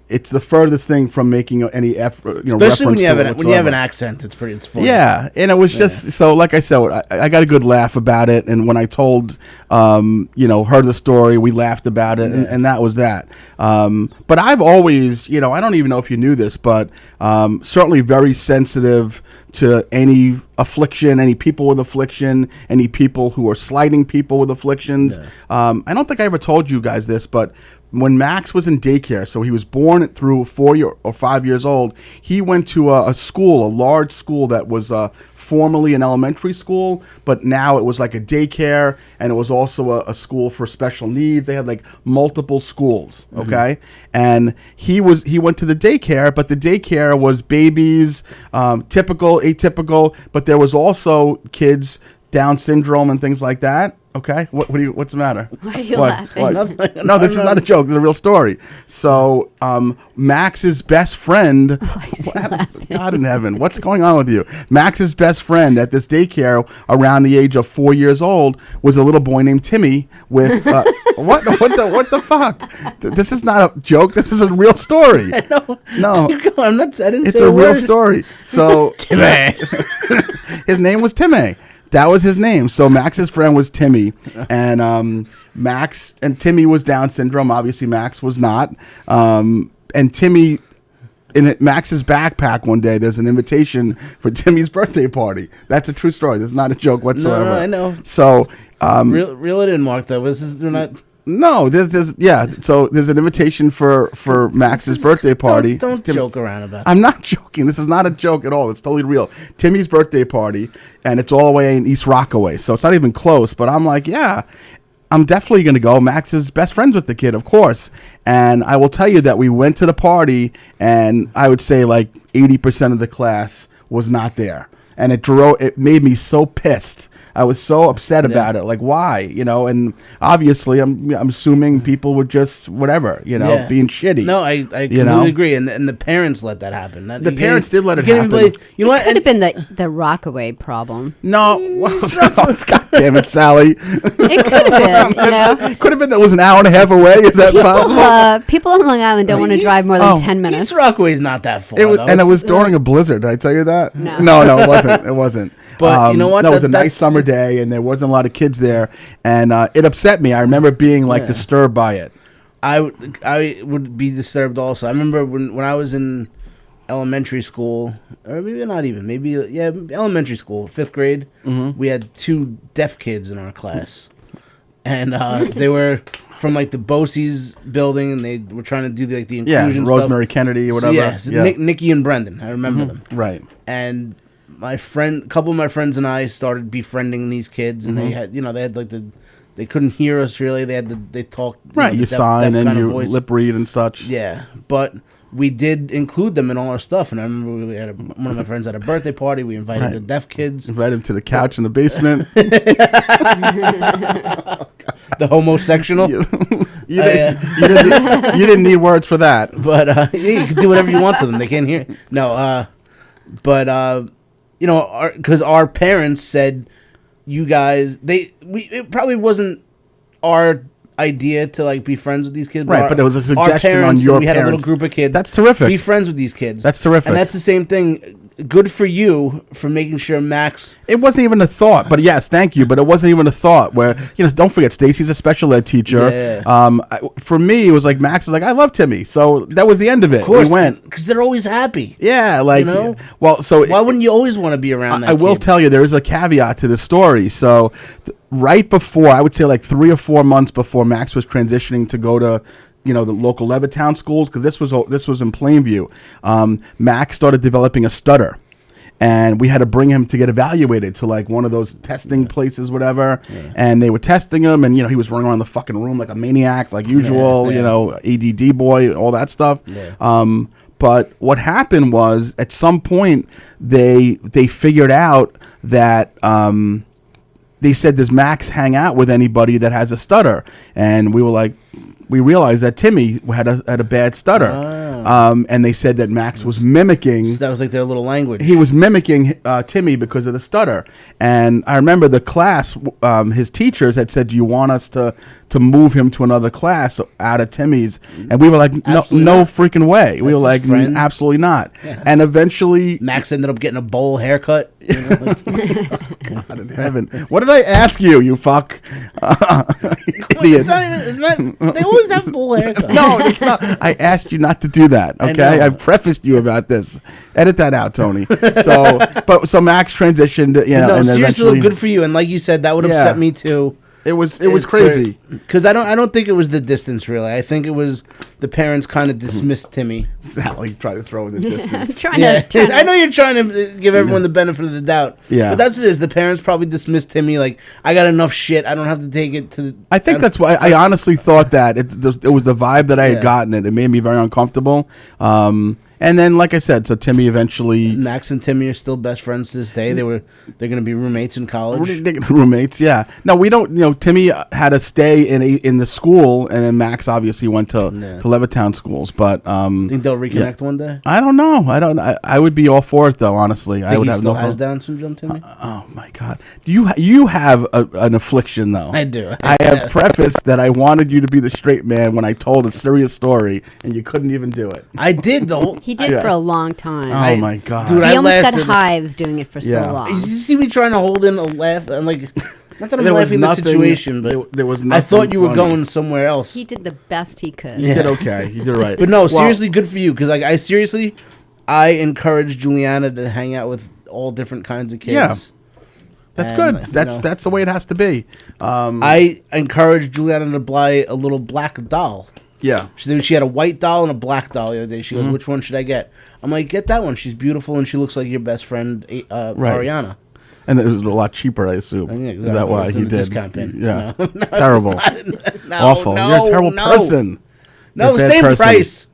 [SPEAKER 4] it's the furthest thing from making any effort. You know,
[SPEAKER 3] especially when you have an accent, it's funny.
[SPEAKER 4] Yeah, and it was just so. Like I said, I got a good laugh about it. And when I told her the story, we laughed about it, and that was that. But I've always, I don't even know if you knew this, but certainly very sensitive to any affliction, any people with affliction, any people who are slighting people with afflictions. I don't think I ever told you guys this, but when Max was in daycare, so he was born through 4 or 5 years old, he went to a large school that was formerly an elementary school, but now it was like a daycare, and it was also a school for special needs. They had like multiple schools, okay? And he went to the daycare, but the daycare was babies, typical, atypical, but there was also kids, Down syndrome and things like that. Okay, what's the matter?
[SPEAKER 5] Why are you laughing?
[SPEAKER 4] No, this is not a joke. It's a real story. So, Max's best friend. God in heaven, what's going on with you? Max's best friend at this daycare, around the age of 4 years old, was a little boy named Timmy. With what the fuck? This is not a joke. This is a real story. No,
[SPEAKER 3] I'm not. I didn't.
[SPEAKER 4] It's
[SPEAKER 3] say
[SPEAKER 4] a real
[SPEAKER 3] word.
[SPEAKER 4] story. So,
[SPEAKER 3] Timmy.
[SPEAKER 4] His name was Timmy. That was his name. So Max's friend was Timmy, and Max and Timmy was Down syndrome. Obviously, Max was not. And Timmy, in Max's backpack one day, there's an invitation for Timmy's birthday party. That's a true story. This is not a joke whatsoever.
[SPEAKER 3] No, I know.
[SPEAKER 4] So
[SPEAKER 3] reel it in, Mark. Though we're not.
[SPEAKER 4] No, So there's an invitation for Max's birthday party.
[SPEAKER 3] Don't joke around about it.
[SPEAKER 4] I'm not joking. This is not a joke at all. It's totally real. Timmy's birthday party, and it's all the way in East Rockaway, so it's not even close. But I'm like, yeah, I'm definitely going to go. Max is best friends with the kid, of course. And I will tell you that we went to the party, and I would say like 80% of the class was not there. And it made me so pissed. I was so upset about it. Like, why? And obviously, I'm assuming people were just whatever, being shitty.
[SPEAKER 3] No, I completely agree. And the parents let that happen.
[SPEAKER 4] The parents did let it happen.
[SPEAKER 5] You know what? It could have been the Rockaway problem.
[SPEAKER 4] No, God damn it, Sally.
[SPEAKER 5] It could have been.
[SPEAKER 4] Could have been that was an hour and a half away. Is that possible?
[SPEAKER 5] People on Long Island don't want to drive more than 10 minutes.
[SPEAKER 3] East Rockaway's not that far.
[SPEAKER 4] It was during a blizzard. Did I tell you that?
[SPEAKER 5] No,
[SPEAKER 4] it wasn't. It wasn't.
[SPEAKER 3] But you know what?
[SPEAKER 4] That was a nice summer day, and there wasn't a lot of kids there, and it upset me. I remember being disturbed by it.
[SPEAKER 3] I would be disturbed also. I remember when I was in elementary school, or maybe not even, elementary school, 5th grade. We had 2 deaf kids in our class, and they were from like the BOCES building, and they were trying to do the inclusion stuff.
[SPEAKER 4] Rosemary Kennedy or whatever.
[SPEAKER 3] So, Nikki and Brendan, I remember them.
[SPEAKER 4] Right.
[SPEAKER 3] And a couple of my friends and I started befriending these kids, and they had like they couldn't hear us really. They talked
[SPEAKER 4] right. You sign and you lip read and such.
[SPEAKER 3] Yeah, but we did include them in all our stuff. And I remember we had one of my friends had a birthday party. We invited the deaf kids.
[SPEAKER 4] Invited them to the couch in the basement.
[SPEAKER 3] The homosexual.
[SPEAKER 4] You didn't need words for that.
[SPEAKER 3] But you can do whatever you want to them. They can't hear. No, but. Because our parents said, you guys, it probably wasn't our idea to like be friends with these kids.
[SPEAKER 4] Right, but it was a
[SPEAKER 3] our
[SPEAKER 4] suggestion on
[SPEAKER 3] parents,
[SPEAKER 4] your
[SPEAKER 3] we had a little
[SPEAKER 4] parents.
[SPEAKER 3] group of kids.
[SPEAKER 4] That's terrific.
[SPEAKER 3] Be friends with these kids.
[SPEAKER 4] That's terrific.
[SPEAKER 3] And that's the same thing. Good for you for making sure Max.
[SPEAKER 4] It wasn't even a thought, but yes, thank you. But it wasn't even a thought. Where don't forget, Stacy's a special ed teacher.
[SPEAKER 3] Yeah.
[SPEAKER 4] For me, it was like Max was like, I love Timmy, so that was the end of it.
[SPEAKER 3] Of course,
[SPEAKER 4] we went
[SPEAKER 3] because they're always happy.
[SPEAKER 4] Yeah, like well, so
[SPEAKER 3] why wouldn't you always want to be around that
[SPEAKER 4] I will
[SPEAKER 3] kid?
[SPEAKER 4] tell you, there is a caveat to the story. So, right before, I would say like 3 or 4 months before Max was transitioning to go to, the local Levittown schools, because this was in Plainview. Max started developing a stutter, and we had to bring him to get evaluated to like one of those testing places, whatever. Yeah. And they were testing him, and he was running around the fucking room like a maniac, like usual. ADD boy, all that stuff. Yeah. But what happened was, at some point, they figured out that they said, does Max hang out with anybody that has a stutter? And we were like, we realized that Timmy had a bad stutter. And they said that Max was mimicking.
[SPEAKER 3] So that was like their little language.
[SPEAKER 4] He was mimicking Timmy because of the stutter. And I remember the class, his teachers had said, do you want us to move him to another class out of Timmy's? And we were like, no freaking way. We were like, absolutely not. Yeah. And eventually
[SPEAKER 3] Max ended up getting a bowl haircut.
[SPEAKER 4] God in heaven. What did I ask you, you fuck? Idiot.
[SPEAKER 3] They always have bowl haircuts.
[SPEAKER 4] No, it's not. I asked you not to do that, okay? I prefaced you about this. Edit that out, Tony. So Max transitioned,
[SPEAKER 3] No,
[SPEAKER 4] and
[SPEAKER 3] seriously, good for you. And like you said, that would upset me too.
[SPEAKER 4] It was crazy.
[SPEAKER 3] Because I don't think it was the distance, really. I think it was the parents kind of dismissed Timmy.
[SPEAKER 4] Sally tried to throw in the distance.
[SPEAKER 3] I know you're trying to give everyone the benefit of the doubt.
[SPEAKER 4] Yeah.
[SPEAKER 3] But that's what it is. The parents probably dismissed Timmy like, I got enough shit. I don't have to take it to...
[SPEAKER 4] I think that's why I honestly thought that. It was the vibe that I had gotten. It made me very uncomfortable. And then, like I said, so Timmy eventually...
[SPEAKER 3] Max and Timmy are still best friends to this day. They're going to be roommates in college.
[SPEAKER 4] Roommates, yeah. No, we don't... Timmy had to stay in the school, and then Max obviously went to Levittown schools. But
[SPEAKER 3] think they'll reconnect one day?
[SPEAKER 4] I don't know. I would be all for it, though. Honestly, I would have
[SPEAKER 3] still has Down syndrome, Timmy.
[SPEAKER 4] Oh my God! You have an affliction, though.
[SPEAKER 3] I do.
[SPEAKER 4] I have prefaced that I wanted you to be the straight man when I told a serious story, and you couldn't even do it.
[SPEAKER 3] I did though.
[SPEAKER 5] He did for a long time.
[SPEAKER 4] Oh my God!
[SPEAKER 3] Dude,
[SPEAKER 5] he almost got hives doing it for so long.
[SPEAKER 3] You see me trying to hold in a laugh and like. Not that I'm laughing at the situation, but
[SPEAKER 4] there was nothing
[SPEAKER 3] I thought you were
[SPEAKER 4] funny.
[SPEAKER 3] going somewhere else.
[SPEAKER 5] He did the best he could.
[SPEAKER 4] You did okay. You did right.
[SPEAKER 3] But no, seriously, good for you. Because like, I encourage Juliana to hang out with all different kinds of kids.
[SPEAKER 4] Yeah. That's good. That's the way it has to be.
[SPEAKER 3] I encourage Juliana to buy a little black doll.
[SPEAKER 4] Yeah.
[SPEAKER 3] She had a white doll and a black doll the other day. She goes, which one should I get? I'm like, get that one. She's beautiful and she looks like your best friend, Ariana.
[SPEAKER 4] And it was a lot cheaper, I assume.
[SPEAKER 3] Exactly.
[SPEAKER 4] Is that why he did?
[SPEAKER 3] Discount bin.
[SPEAKER 4] Yeah. Terrible. Awful.
[SPEAKER 3] No,
[SPEAKER 4] you're a terrible person.
[SPEAKER 3] No, same person. Price.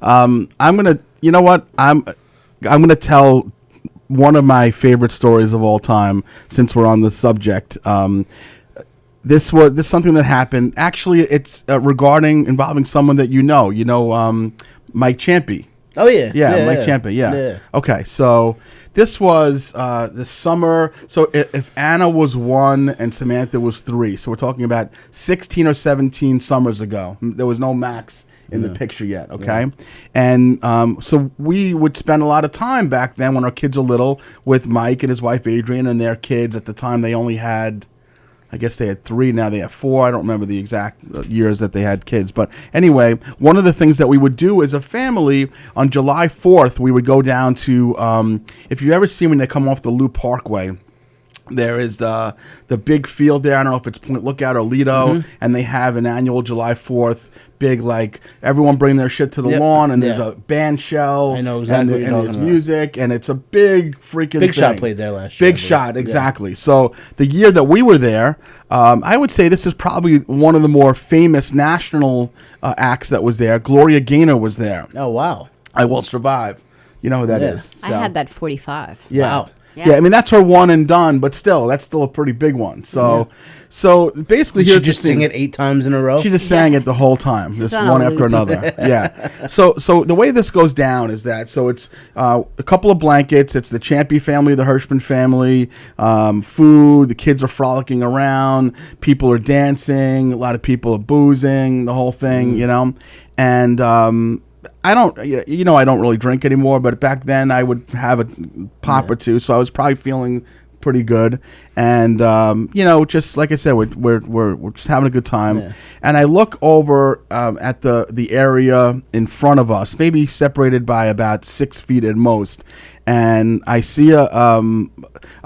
[SPEAKER 4] I'm gonna. You know what? I'm gonna tell one of my favorite stories of all time. Since we're on the subject, this is something that happened. Actually, it's involving someone that you know. Mike Champy.
[SPEAKER 3] Oh yeah.
[SPEAKER 4] Mike Champy. Yeah. Okay, so. This was the summer. So if Anna was 1 and Samantha was 3, so we're talking about 16 or 17 summers ago. There was no Max in the picture yet, okay? Yeah. And so we would spend a lot of time back then when our kids were little with Mike and his wife Adrian and their kids. At the time, they only had... I guess they had 3, now they have 4. I don't remember the exact years that they had kids. But anyway, one of the things that we would do as a family, on July 4th, we would go down to, if you ever see when they come off the Loop Parkway, there is the big field there. I don't know if it's Point Lookout or Lido, and they have an annual July 4th big, like, everyone bring their shit to the lawn, and there's a band show.
[SPEAKER 3] I know exactly.
[SPEAKER 4] And there's music, and it's a big freaking
[SPEAKER 3] Big
[SPEAKER 4] thing.
[SPEAKER 3] Shot played there last year.
[SPEAKER 4] Big Shot, exactly. So the year that we were there, I would say this is probably one of the more famous national acts that was there. Gloria Gaynor was there.
[SPEAKER 3] Oh, wow.
[SPEAKER 4] I Will Survive. You know who that is.
[SPEAKER 5] I had that 45.
[SPEAKER 4] Yeah.
[SPEAKER 3] Wow.
[SPEAKER 4] Yeah, I mean that's her one and done, but still, that's still a pretty big one. So, so basically,
[SPEAKER 3] Did
[SPEAKER 4] here's
[SPEAKER 3] she just
[SPEAKER 4] the thing.
[SPEAKER 3] sing it 8 times in a row?
[SPEAKER 4] She just sang it the whole time, just
[SPEAKER 5] on a
[SPEAKER 4] one after
[SPEAKER 5] loop.
[SPEAKER 4] another. Yeah. So the way this goes down is that it's a couple of blankets. It's the Champy family, the Hirschman family, food. The kids are frolicking around. People are dancing. A lot of people are boozing. The whole thing, you know, and. I don't, I don't really drink anymore, but back then I would have a pop or two, so I was probably feeling pretty good, and just like I said, we're just having a good time, and I look over at the area in front of us, maybe separated by about 6 feet at most, and I see a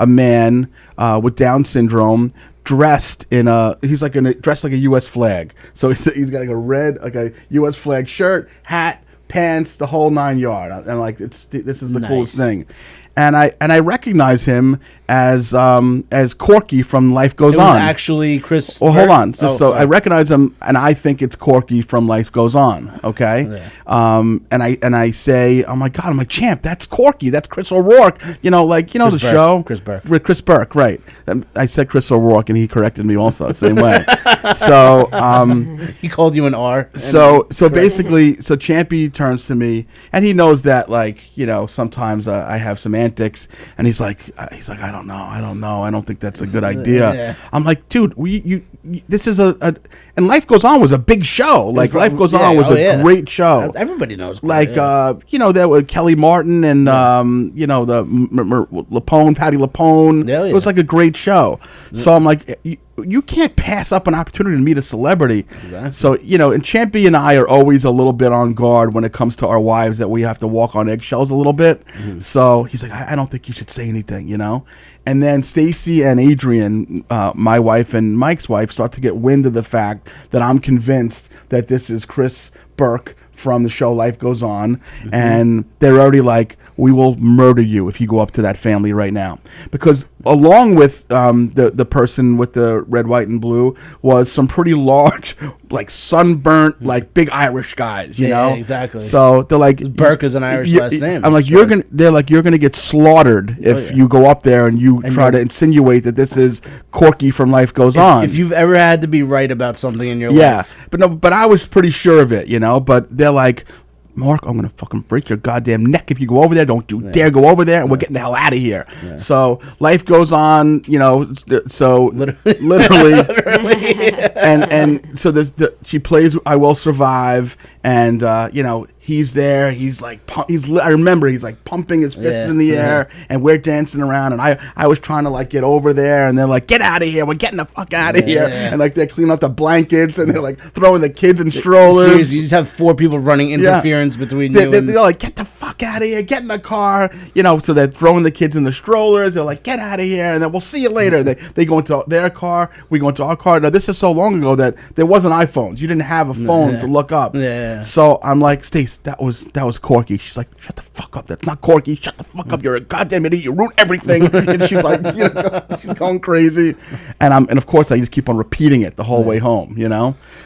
[SPEAKER 4] man with Down syndrome. Dressed in dressed like a U.S. flag. So he's got like a U.S. flag shirt, hat, pants, the whole 9 yards. And like this is the coolest thing. And I recognize him as Corky from Life Goes
[SPEAKER 3] It was
[SPEAKER 4] On.
[SPEAKER 3] actually Chris.
[SPEAKER 4] Well, hold on. So
[SPEAKER 3] sorry.
[SPEAKER 4] I recognize him, and I think it's Corky from Life Goes On. Okay.
[SPEAKER 3] Yeah.
[SPEAKER 4] And I say, oh my God, I'm like, Champ, that's Corky. That's Chris O'Rourke. the
[SPEAKER 3] Burke.
[SPEAKER 4] show.
[SPEAKER 3] Chris Burke.
[SPEAKER 4] Chris Burke, right? I said Chris O'Rourke, and he corrected me also the same way. So
[SPEAKER 3] He called you an R.
[SPEAKER 4] so basically, so Champy turns to me, and he knows that sometimes I have some antics, and he's like I don't know, I don't think that's a good idea.
[SPEAKER 3] Yeah.
[SPEAKER 4] I'm like, dude, this is and Life Goes On was a big show. Like Life Goes On was a great show.
[SPEAKER 3] Everybody knows.
[SPEAKER 4] There was Kelly Martin and the Lapone, Patty Lapone.
[SPEAKER 3] Yeah.
[SPEAKER 4] It was like a great show. So I'm like, you can't pass up an opportunity to meet a celebrity.
[SPEAKER 3] Exactly.
[SPEAKER 4] So, and Champy and I are always a little bit on guard when it comes to our wives, that we have to walk on eggshells a little bit. Mm-hmm. So he's like, I don't think you should say anything, And then Stacy and Adrian, my wife and Mike's wife, start to get wind of the fact that I'm convinced that this is Chris Burke from the show Life Goes On. Mm-hmm. And they're already like, we will murder you if you go up to that family right now. Because along with the person with the red, white, and blue was some pretty large, like sunburnt, like big Irish guys, you know?
[SPEAKER 3] Exactly.
[SPEAKER 4] So they're like,
[SPEAKER 3] Burke is an Irish last name.
[SPEAKER 4] I'm like, they're like, you're gonna get slaughtered if you go up there and you try to insinuate that this is Corky from Life Goes On.
[SPEAKER 3] If you've ever had to be right about something in your life.
[SPEAKER 4] But I was pretty sure of it, But they're like, Mark, I'm gonna fucking break your goddamn neck if you go over there. Don't you dare go over there, and we're getting the hell out of here. Yeah. So Life Goes On, So literally, and so she plays "I Will Survive," and he's there. He's like, I remember he's like pumping his fists in the air, and we're dancing around. And I was trying to like get over there, and they're like, "Get out of here! We're getting the fuck out of here!" And like they're cleaning up the blankets, and they're like throwing the kids in strollers.
[SPEAKER 3] Seriously, you just have 4 people running interference between you.
[SPEAKER 4] They're like, "Get the fuck out of here! Get in the car!" So they're throwing the kids in the strollers. They're like, "Get out of here!" And then we'll see you later. They go into their car. We go into our car. Now this is so long ago that there wasn't iPhones. You didn't have a phone to look up.
[SPEAKER 3] Yeah.
[SPEAKER 4] So I'm like, Stace, that was Corky. She's like, shut the fuck up. That's not Corky. Shut the fuck up. You're a goddamn idiot. You ruin everything. And she's like, she's going crazy. And of course I just keep on repeating it the whole way home,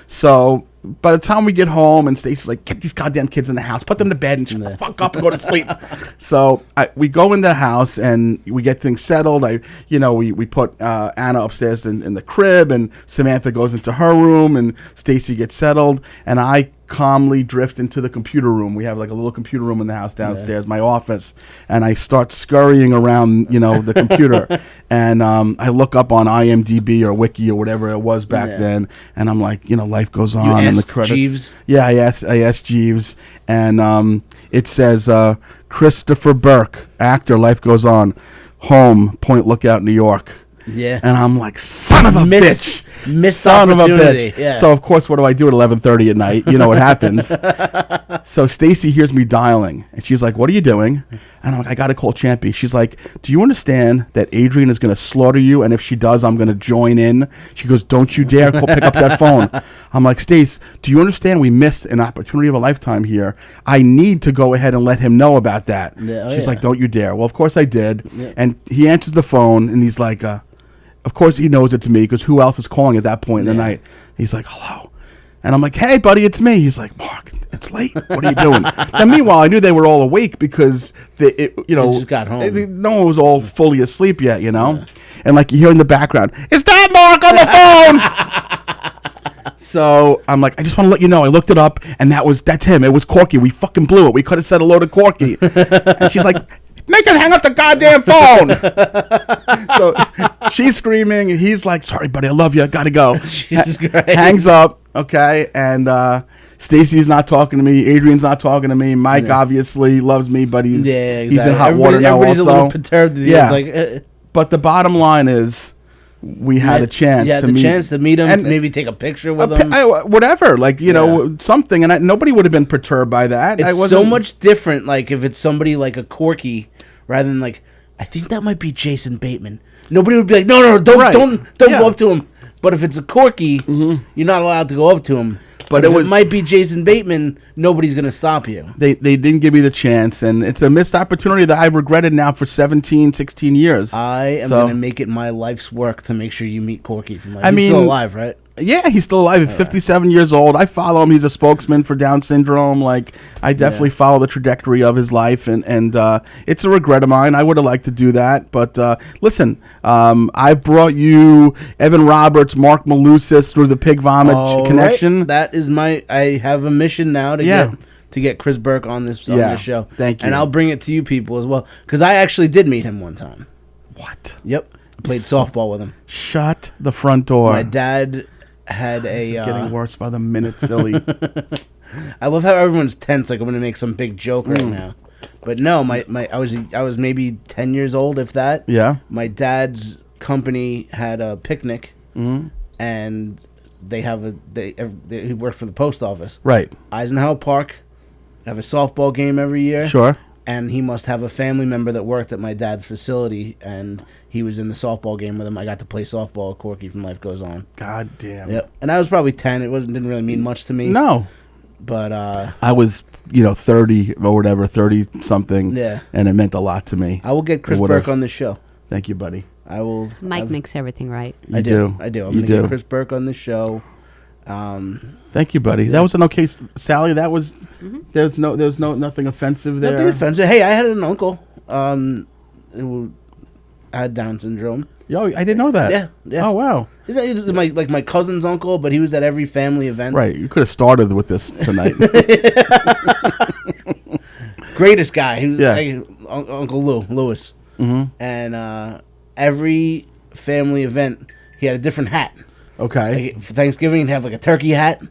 [SPEAKER 4] So by the time we get home, and Stacy's like, get these goddamn kids in the house, put them to bed, and shut the fuck up and go to sleep. So we go in the house and we get things settled. We put Anna upstairs in the crib, and Samantha goes into her room, and Stacy gets settled, and I calmly drift into the computer room. We have like a little computer room in the house downstairs, my office, and I start scurrying around, the computer, and I look up on IMDb or Wiki or whatever it was back then, and I'm like, Life Goes On, and the credits. Jeeves? Yeah, I asked Jeeves, and it says Christopher Burke, actor, Life Goes On, home, Point Lookout, New York.
[SPEAKER 3] Yeah.
[SPEAKER 4] And I'm like, son of a bitch.
[SPEAKER 3] Missed
[SPEAKER 4] son of a
[SPEAKER 3] opportunity.
[SPEAKER 4] bitch.
[SPEAKER 3] Yeah.
[SPEAKER 4] So, of course, what do I do at 11:30 at night? You know what happens. So Stacy hears me dialing, and she's like, what are you doing? And I'm like, I got to call Champy. She's like, do you understand that Adrian is going to slaughter you? And if she does, I'm going to join in. She goes, don't you dare pick up that phone. I'm like, Stace, do you understand we missed an opportunity of a lifetime here? I need to go ahead and let him know about that. Yeah, she's like, don't you dare. Well, of course I did. Yeah. And he answers the phone, and he's like, of course he knows it's me, because who else is calling at that point in the night? He's like, hello. And I'm like, hey, buddy, it's me. He's like, Mark, it's late. What are you doing? And meanwhile, I knew they were all awake because
[SPEAKER 3] They just got home.
[SPEAKER 4] No one was all fully asleep yet, you know. And like you hear in the background, is that Mark on the phone? So I'm like, I just want to let you know, I looked it up, and that's him. It was Corky. We fucking blew it. We could have said hello to Corky. And she's like, make her hang up the goddamn phone. So she's screaming, and he's like, sorry, buddy, I love you. I gotta go.
[SPEAKER 3] Jesus Christ.
[SPEAKER 4] Hangs up, okay, and Stacy's not talking to me. Adrian's not talking to me. Mike obviously loves me, but he's in hot water now
[SPEAKER 3] everybody's
[SPEAKER 4] also.
[SPEAKER 3] a little perturbed.
[SPEAKER 4] Yeah.
[SPEAKER 3] It's like,
[SPEAKER 4] But the bottom line is, we had a chance to meet.
[SPEAKER 3] chance to meet him, and maybe take a picture with him.
[SPEAKER 4] Whatever, like, you know, something. And nobody would have been perturbed by that.
[SPEAKER 3] It's so much different, like, if it's somebody like a Corky, rather than, like, I think that might be Jason Bateman. Nobody would be like, no, don't go up to him. But if it's a Corky, you're not allowed to go up to him. But if it might be Jason Bateman, nobody's going to stop you.
[SPEAKER 4] They didn't give me the chance, and it's a missed opportunity that I've regretted now for 17, 16 years.
[SPEAKER 3] I am going to make it my life's work to make sure you meet Corky from He's still alive, right?
[SPEAKER 4] Yeah, he's still alive. He's 57 years old. I follow him. He's a spokesman for Down syndrome. Like, I definitely follow the trajectory of his life, and it's a regret of mine. I would have liked to do that, but listen, I've brought you Evan Roberts, Mark Malusis through the Pig Vomit connection.
[SPEAKER 3] Right. That is I have a mission now to get Chris Burke on this show.
[SPEAKER 4] Thank you.
[SPEAKER 3] And I'll bring it to you people as well, because I actually did meet him one time.
[SPEAKER 4] What?
[SPEAKER 3] Yep. I played softball with him.
[SPEAKER 4] Shut the front door.
[SPEAKER 3] My dad had
[SPEAKER 4] this is getting worse by the minute, silly.
[SPEAKER 3] I love how everyone's tense, like I'm gonna make some big joke right now. But no, I was maybe 10 years old, if that.
[SPEAKER 4] Yeah.
[SPEAKER 3] My dad's company had a picnic, and he worked for the post office.
[SPEAKER 4] Right.
[SPEAKER 3] Eisenhower Park, have a softball game every year.
[SPEAKER 4] Sure.
[SPEAKER 3] And he must have a family member that worked at my dad's facility, and he was in the softball game with him. I got to play softball with Corky from Life Goes On.
[SPEAKER 4] God damn.
[SPEAKER 3] Yep. And I was probably 10. It didn't really mean much to me.
[SPEAKER 4] No.
[SPEAKER 3] But
[SPEAKER 4] I was, 30 or whatever, 30 something.
[SPEAKER 3] Yeah.
[SPEAKER 4] And it meant a lot to me.
[SPEAKER 3] I will get Chris Burke on this show.
[SPEAKER 4] Thank you, buddy.
[SPEAKER 3] I will.
[SPEAKER 5] Mike makes everything right.
[SPEAKER 3] I do. I'm going to get Chris Burke on this show.
[SPEAKER 4] Thanh you, buddy. That was an okay, Sally. That was there's nothing offensive there.
[SPEAKER 3] Nothing offensive. Hey, I had an uncle who had Down syndrome.
[SPEAKER 4] Yo, I didn't know that.
[SPEAKER 3] Yeah.
[SPEAKER 4] Oh wow.
[SPEAKER 3] He was my cousin's uncle, but he was at every family event.
[SPEAKER 4] Right. You could have started with this tonight.
[SPEAKER 3] Greatest guy. He was Uncle Lewis. And every family event, he had a different hat.
[SPEAKER 4] Okay.
[SPEAKER 3] Like, for Thanksgiving, he'd have like a turkey hat,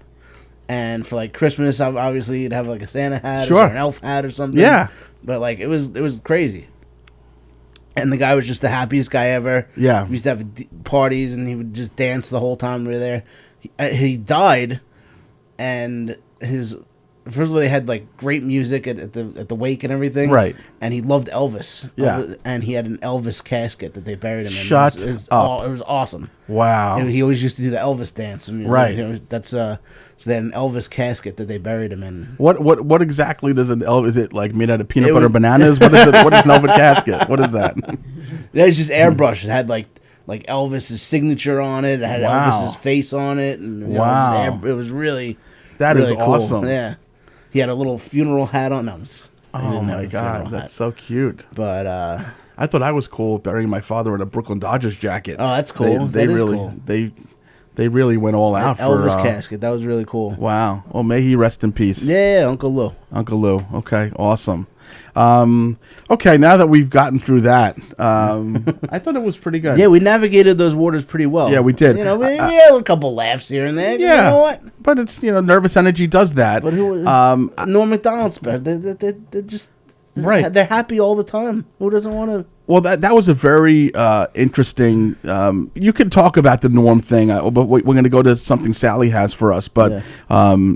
[SPEAKER 3] and for like Christmas, obviously, he'd have like a Santa hat or an elf hat or something.
[SPEAKER 4] Yeah.
[SPEAKER 3] But like it was crazy. And the guy was just the happiest guy ever.
[SPEAKER 4] Yeah.
[SPEAKER 3] We used to have parties, and he would just dance the whole time we were there. He died, and first of all, they had like great music at the wake and everything.
[SPEAKER 4] Right.
[SPEAKER 3] And he loved Elvis.
[SPEAKER 4] Yeah.
[SPEAKER 3] And he had an Elvis casket that they buried him in.
[SPEAKER 4] Shut up.
[SPEAKER 3] It was awesome.
[SPEAKER 4] Wow.
[SPEAKER 3] He always used to do the Elvis dance. And,
[SPEAKER 4] right.
[SPEAKER 3] That's so they had an Elvis casket that they buried him in.
[SPEAKER 4] What exactly does an Elvis? Is it like made out of peanut butter bananas? What is it? What is an Elvis casket? What is that?
[SPEAKER 3] It's just airbrush. It had like Elvis's signature on it. It had Elvis's face on it. And it was really
[SPEAKER 4] is
[SPEAKER 3] cool.
[SPEAKER 4] awesome.
[SPEAKER 3] Yeah. He had a little funeral hat on.
[SPEAKER 4] Oh my God, that's so cute.
[SPEAKER 3] But
[SPEAKER 4] I thought I was cool burying my father in a Brooklyn Dodgers jacket.
[SPEAKER 3] Oh, that's cool.
[SPEAKER 4] They really
[SPEAKER 3] cool.
[SPEAKER 4] They really went all out
[SPEAKER 3] Elvis casket. That was really cool.
[SPEAKER 4] Wow. Well, may he rest in peace.
[SPEAKER 3] Yeah, Uncle Lou.
[SPEAKER 4] Uncle Lou. Okay, awesome. Okay, now that we've gotten through that, I thought it was pretty good.
[SPEAKER 3] Yeah, we navigated those waters pretty well.
[SPEAKER 4] Yeah, we did.
[SPEAKER 3] We had a couple laughs here and there.
[SPEAKER 4] Yeah.
[SPEAKER 3] You know what?
[SPEAKER 4] But it's, nervous energy does that.
[SPEAKER 3] But Norm Macdonald's better. They're just
[SPEAKER 4] right.
[SPEAKER 3] They're happy all the time. Who doesn't want to?
[SPEAKER 4] Well, that was a very interesting. You could talk about the Norm thing, but we're going to go to something Sally has for us. But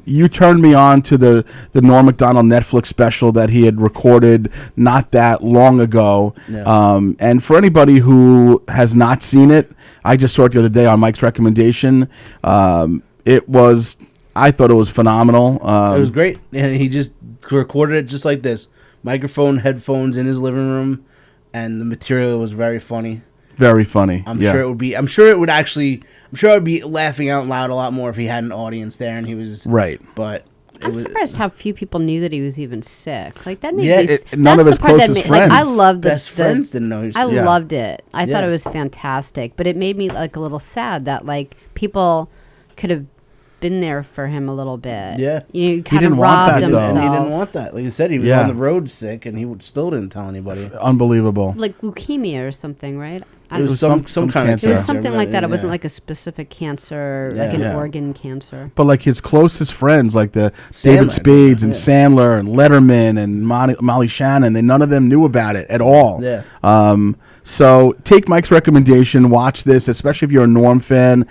[SPEAKER 4] you turned me on to the Norm Macdonald Netflix special that he had recorded not that long ago. Yeah. And for anybody who has not seen it, I just saw it the other day on Mike's recommendation. It was. I thought it was phenomenal.
[SPEAKER 3] It was great, and he just recorded it just like this: microphone, headphones in his living room. And the material was very funny.
[SPEAKER 4] Very funny.
[SPEAKER 3] I'm sure it would be. I'm sure it would actually. I'm sure I would be laughing out loud a lot more if he had an audience there and he was
[SPEAKER 4] right.
[SPEAKER 3] But
[SPEAKER 5] I'm surprised how few people knew that he was even sick. Like that made
[SPEAKER 3] Yeah,
[SPEAKER 5] me.
[SPEAKER 4] none of his closest friends.
[SPEAKER 5] Like, I loved
[SPEAKER 3] best friends didn't know he was
[SPEAKER 5] I
[SPEAKER 3] sick.
[SPEAKER 5] loved it. I thought
[SPEAKER 3] Yeah.
[SPEAKER 5] it was fantastic, but it made me like a little sad that like people could have been there for him a little bit.
[SPEAKER 3] Yeah.
[SPEAKER 5] You kind
[SPEAKER 4] didn't
[SPEAKER 5] of
[SPEAKER 4] want
[SPEAKER 5] robbed
[SPEAKER 4] that, though.
[SPEAKER 5] himself.
[SPEAKER 3] And he didn't want that. Like you said, he was
[SPEAKER 4] Yeah.
[SPEAKER 3] on the road sick, and still didn't tell anybody.
[SPEAKER 4] Unbelievable.
[SPEAKER 5] Like leukemia or something, right? I
[SPEAKER 3] It
[SPEAKER 5] don't
[SPEAKER 3] was
[SPEAKER 5] know.
[SPEAKER 3] some kind of
[SPEAKER 4] cancer.
[SPEAKER 5] It was
[SPEAKER 3] cancer,
[SPEAKER 5] something
[SPEAKER 3] but,
[SPEAKER 5] like that. It wasn't
[SPEAKER 3] yeah.
[SPEAKER 5] like a specific cancer,
[SPEAKER 3] Yeah.
[SPEAKER 5] like an
[SPEAKER 4] Yeah.
[SPEAKER 5] organ cancer.
[SPEAKER 4] But like his closest friends, like the
[SPEAKER 3] Sandler,
[SPEAKER 4] David Spades and
[SPEAKER 3] yeah.
[SPEAKER 4] Sandler and Letterman and Molly Shannon, none of them knew about it at all.
[SPEAKER 3] Yeah.
[SPEAKER 4] So take Mike's recommendation, watch this, especially if you're a Norm fan.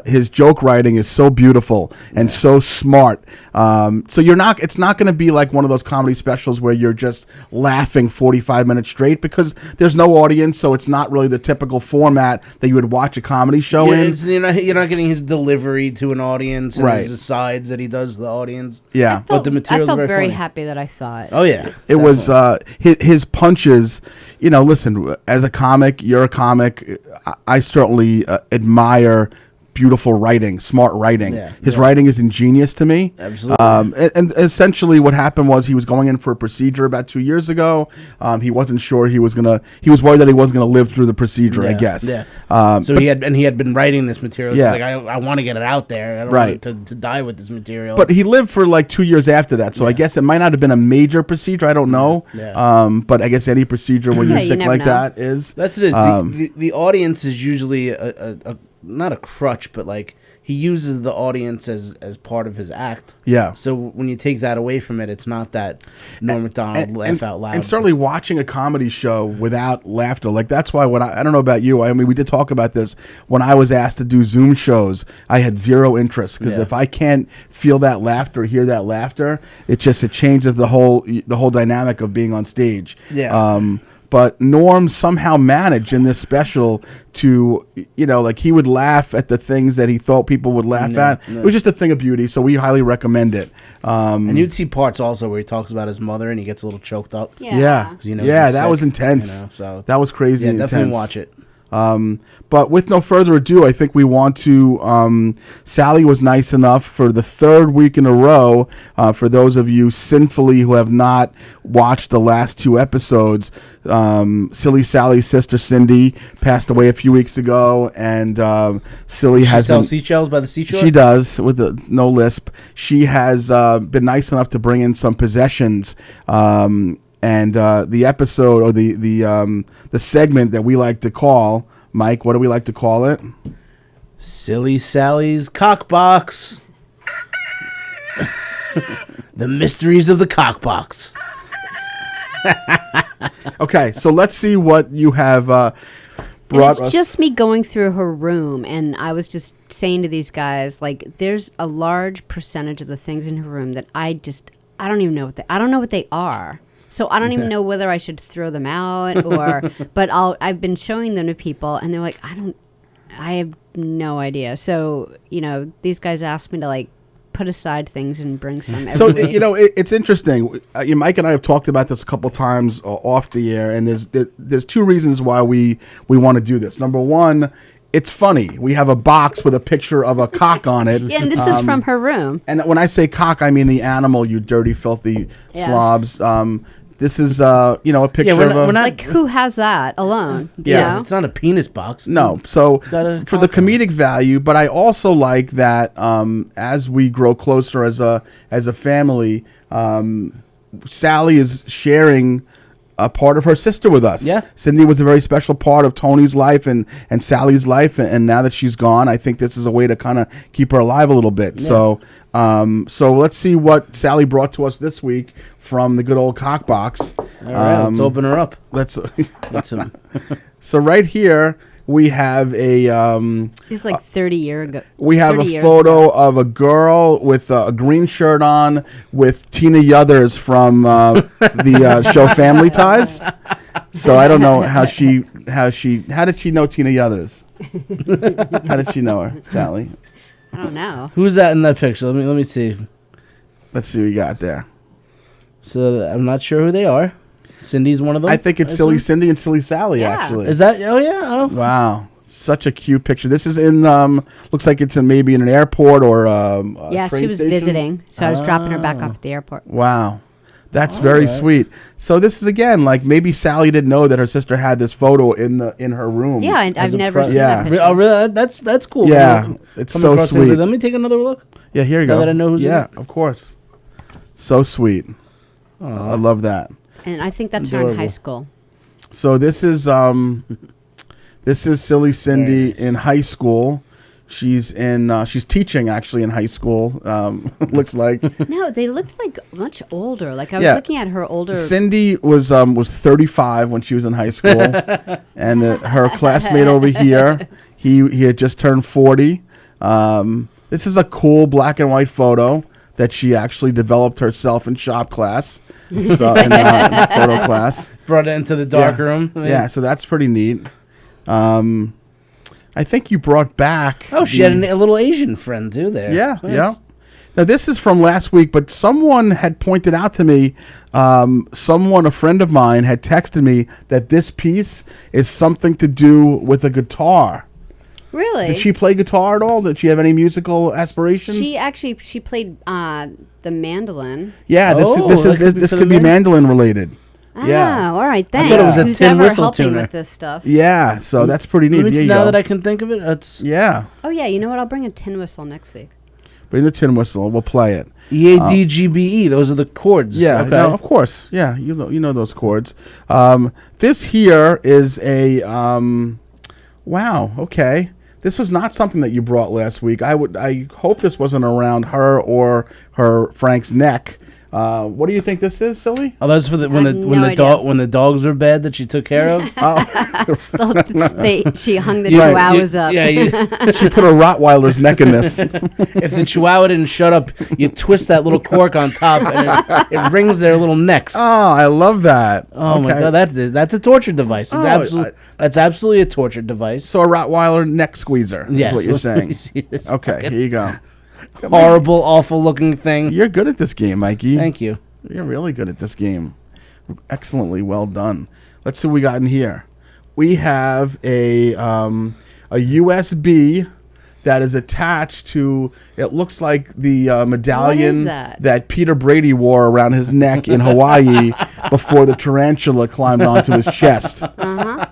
[SPEAKER 4] His joke writing is so beautiful and so smart. So it's not going to be like one of those comedy specials where you're just laughing 45 minutes straight because there's no audience, so it's not really the typical format that you would watch a comedy show in.
[SPEAKER 3] You're not getting his delivery to an audience and
[SPEAKER 4] Right.
[SPEAKER 3] his asides that he does to the audience.
[SPEAKER 4] Yeah.
[SPEAKER 3] But the material's
[SPEAKER 5] I felt
[SPEAKER 3] very funny.
[SPEAKER 5] happy that I saw it.
[SPEAKER 3] Oh yeah,
[SPEAKER 4] It was his punches. Listen, as a comic, you're a comic. I certainly admire beautiful writing, smart writing.
[SPEAKER 3] Yeah,
[SPEAKER 4] His
[SPEAKER 3] yeah.
[SPEAKER 4] writing is ingenious to me.
[SPEAKER 3] Absolutely.
[SPEAKER 4] And essentially what happened was he was going in for a procedure about 2 years ago. He wasn't sure he was worried that he wasn't going to live through the procedure, I
[SPEAKER 3] Yeah,
[SPEAKER 4] guess.
[SPEAKER 3] Yeah. So he had been writing this material.
[SPEAKER 4] Yeah.
[SPEAKER 3] It's like I want to get it out there. I don't
[SPEAKER 4] Right.
[SPEAKER 3] want to die with this material.
[SPEAKER 4] But he lived for like 2 years after that, so I guess it might not have been a major procedure. I don't know.
[SPEAKER 3] Yeah.
[SPEAKER 4] But I guess any procedure when
[SPEAKER 5] Yeah,
[SPEAKER 4] you're
[SPEAKER 5] you
[SPEAKER 4] sick
[SPEAKER 5] never
[SPEAKER 4] like
[SPEAKER 5] know.
[SPEAKER 4] that is.
[SPEAKER 3] That's it. Is
[SPEAKER 4] Um,
[SPEAKER 3] the audience is usually a not a crutch, but like he uses the audience as part of his act.
[SPEAKER 4] Yeah.
[SPEAKER 3] So when you take that away from it, it's not that Norm Macdonald laugh out loud.
[SPEAKER 4] And certainly watching a comedy show without laughter, like that's why when I don't know about you, I mean we did talk about this when I was asked to do Zoom shows, I had zero interest because
[SPEAKER 3] Yeah.
[SPEAKER 4] if I can't feel that laughter, hear that laughter, it changes the whole dynamic of being on stage.
[SPEAKER 3] Yeah.
[SPEAKER 4] But Norm somehow managed in this special to, like he would laugh at the things that he thought people would laugh
[SPEAKER 3] Yeah,
[SPEAKER 4] at.
[SPEAKER 3] yeah.
[SPEAKER 4] It was just a thing of beauty, so we highly recommend it.
[SPEAKER 3] And you'd see parts also where he talks about his mother and he gets a little choked up.
[SPEAKER 4] Yeah,
[SPEAKER 3] 'Cause he knows
[SPEAKER 4] yeah,
[SPEAKER 3] he's
[SPEAKER 4] that
[SPEAKER 3] sick,
[SPEAKER 4] was intense.
[SPEAKER 3] so
[SPEAKER 4] That was crazy.
[SPEAKER 3] yeah,
[SPEAKER 4] intense.
[SPEAKER 3] definitely watch it.
[SPEAKER 4] But with no further ado, I think we want to. Sally was nice enough for the third week in a row. For those of you sinfully who have not watched the last two episodes, Silly Sally's sister Cindy passed away a few weeks ago, and Silly has
[SPEAKER 3] Sell
[SPEAKER 4] been.
[SPEAKER 3] seashells by the seashore.
[SPEAKER 4] She does with no lisp. She has been nice enough to bring in some possessions. And the episode or the segment that we like to call, Mike, what do we like to call it?
[SPEAKER 3] Silly Sally's cockbox. The mysteries of the cockbox.
[SPEAKER 4] Okay, so let's see what you have
[SPEAKER 5] And
[SPEAKER 4] brought
[SPEAKER 5] it's
[SPEAKER 4] us.
[SPEAKER 5] just me going through her room, and I was just saying to these guys, like, there's a large percentage of the things in her room that I don't even know I don't know what they are. So I don't even know whether I should throw them out or, but I've been showing them to people, and they're like, I have no idea. So, these guys asked me to like put aside things and bring some.
[SPEAKER 4] So
[SPEAKER 5] every week.
[SPEAKER 4] it's interesting. Mike and I have talked about this a couple times off the air, and there's two reasons why we want to do this. Number one, it's funny. We have a box with a picture of a cock on it.
[SPEAKER 5] Yeah, and this is from her room.
[SPEAKER 4] And when I say cock, I mean the animal. You dirty, filthy
[SPEAKER 5] Yeah.
[SPEAKER 4] slobs. This is a picture
[SPEAKER 3] we're
[SPEAKER 4] of
[SPEAKER 3] not-
[SPEAKER 4] a.
[SPEAKER 3] we're not-
[SPEAKER 5] Like, who has that alone?
[SPEAKER 4] Yeah.
[SPEAKER 3] It's not a penis box.
[SPEAKER 4] No, so
[SPEAKER 3] got a
[SPEAKER 4] for the
[SPEAKER 3] cock on
[SPEAKER 4] comedic value, but I also like that as we grow closer as a family, Sally is sharing a part of her sister with us.
[SPEAKER 3] Yeah.
[SPEAKER 4] Cindy was a very special part of Tony's life and Sally's life, and now that she's gone, I think this is a way to kind of keep her alive a little bit. So let's see what Sally brought to us this week from the good old cock box.
[SPEAKER 3] All right, let's open her up.
[SPEAKER 4] Let's.
[SPEAKER 3] Get some.
[SPEAKER 4] So right here we have a.
[SPEAKER 5] He's like 30 years ago.
[SPEAKER 4] We have
[SPEAKER 5] 30
[SPEAKER 4] a
[SPEAKER 5] years
[SPEAKER 4] photo
[SPEAKER 5] ago.
[SPEAKER 4] of a girl with a green shirt on with Tina Yothers from the show Family Ties. So I don't know how did she know Tina Yothers? How did she know her, Sally?
[SPEAKER 5] I don't know.
[SPEAKER 3] Who's that in that picture? Let me see.
[SPEAKER 4] Let's see what we got there.
[SPEAKER 3] So I'm not sure who they are. Cindy's one of them.
[SPEAKER 4] I think it's Silly Cindy and Silly Sally.
[SPEAKER 5] Yeah.
[SPEAKER 4] Actually,
[SPEAKER 3] Is that? Oh yeah. Oh.
[SPEAKER 4] wow. Such a cute picture. This is in looks like it's in maybe in an airport or a
[SPEAKER 5] Yeah,
[SPEAKER 4] train
[SPEAKER 5] she was
[SPEAKER 4] station.
[SPEAKER 5] visiting, so I was dropping her back off at the airport.
[SPEAKER 4] Wow. That's very sweet. So this is again like maybe Sally didn't know that her sister had this photo in her room.
[SPEAKER 5] Yeah, I've never seen
[SPEAKER 4] Yeah.
[SPEAKER 5] that picture.
[SPEAKER 3] Oh really? That's cool.
[SPEAKER 4] Yeah,
[SPEAKER 3] Coming-
[SPEAKER 4] it's
[SPEAKER 3] coming
[SPEAKER 4] so
[SPEAKER 3] across
[SPEAKER 4] sweet.
[SPEAKER 3] things. Let me take another look.
[SPEAKER 4] Yeah, here you
[SPEAKER 3] Now
[SPEAKER 4] go.
[SPEAKER 3] that I know who's in
[SPEAKER 4] yeah,
[SPEAKER 3] it.
[SPEAKER 4] of course. So sweet. I love that.
[SPEAKER 5] And I think that's her in high
[SPEAKER 3] Adorable.
[SPEAKER 5] school.
[SPEAKER 4] So this is Silly Cindy in high school. She's teaching actually in high school. Looks like
[SPEAKER 5] No, they looked like much older. Like I was
[SPEAKER 4] Yeah.
[SPEAKER 5] looking at her older.
[SPEAKER 4] Cindy was 35 when she was in high school, and her classmate over here, he had just turned 40. This is a cool black and white photo that she actually developed herself in shop class, so in photo class.
[SPEAKER 3] Brought it into the dark
[SPEAKER 4] Yeah.
[SPEAKER 3] room.
[SPEAKER 4] Yeah, so that's pretty neat. I think you brought back.
[SPEAKER 3] Oh, she had a little Asian friend too there.
[SPEAKER 4] Yeah,
[SPEAKER 3] Nice.
[SPEAKER 4] yeah. Now this is from last week, but someone had pointed out to me, a friend of mine had texted me that this piece is something to do with a guitar.
[SPEAKER 5] Really?
[SPEAKER 4] Did she play guitar at all? Did she have any musical aspirations?
[SPEAKER 5] She played the mandolin.
[SPEAKER 4] Yeah,
[SPEAKER 3] Oh,
[SPEAKER 4] this
[SPEAKER 3] that could be
[SPEAKER 4] this
[SPEAKER 3] for
[SPEAKER 4] could
[SPEAKER 3] the
[SPEAKER 4] be mandolin related.
[SPEAKER 5] Ah, all right. Thanks.
[SPEAKER 3] thought it was a
[SPEAKER 5] Who's
[SPEAKER 3] tin
[SPEAKER 5] ever
[SPEAKER 3] whistle
[SPEAKER 5] helping
[SPEAKER 3] tuner.
[SPEAKER 5] with this stuff?
[SPEAKER 4] Yeah, so that's pretty neat. There you
[SPEAKER 3] Now
[SPEAKER 4] go.
[SPEAKER 3] that I can think of it, that's
[SPEAKER 4] Yeah,
[SPEAKER 5] Oh yeah, you know what? I'll bring a tin whistle next week.
[SPEAKER 4] bring the tin whistle. We'll play it.
[SPEAKER 3] EADGBE. Those are the chords.
[SPEAKER 4] Yeah,
[SPEAKER 3] Okay.
[SPEAKER 4] no, of course. Yeah, you know those chords. This here is a wow. Okay, this was not something that you brought last week. I hope this wasn't around her or her Frank's neck. What do you think this is, Silly?
[SPEAKER 3] Oh, that's for the
[SPEAKER 5] I have no idea.
[SPEAKER 3] when the dogs were bad that she took care of.
[SPEAKER 5] She hung the
[SPEAKER 4] Right.
[SPEAKER 5] chihuahuas up.
[SPEAKER 3] Yeah,
[SPEAKER 4] She put a Rottweiler's neck in this.
[SPEAKER 3] if the chihuahua didn't shut up, you twist that little cork on top, and it rings their little necks.
[SPEAKER 4] Oh, I love that.
[SPEAKER 3] Oh my
[SPEAKER 4] Okay.
[SPEAKER 3] god, that's a torture device. It's
[SPEAKER 4] Oh,
[SPEAKER 3] that's absolutely a torture device.
[SPEAKER 4] So a Rottweiler neck squeezer.
[SPEAKER 3] Yes,
[SPEAKER 4] is what you're
[SPEAKER 3] let me
[SPEAKER 4] saying.
[SPEAKER 3] see this
[SPEAKER 4] Okay, here you go.
[SPEAKER 3] horrible, awful looking thing.
[SPEAKER 4] You're good at this game, Mikey.
[SPEAKER 3] Thank you.
[SPEAKER 4] You're really good at this game. Excellently well done. Let's see what we got in here. We have a USB that is attached to, it looks like the medallion
[SPEAKER 5] that?
[SPEAKER 4] Peter Brady wore around his neck in Hawaii before the tarantula climbed onto his chest.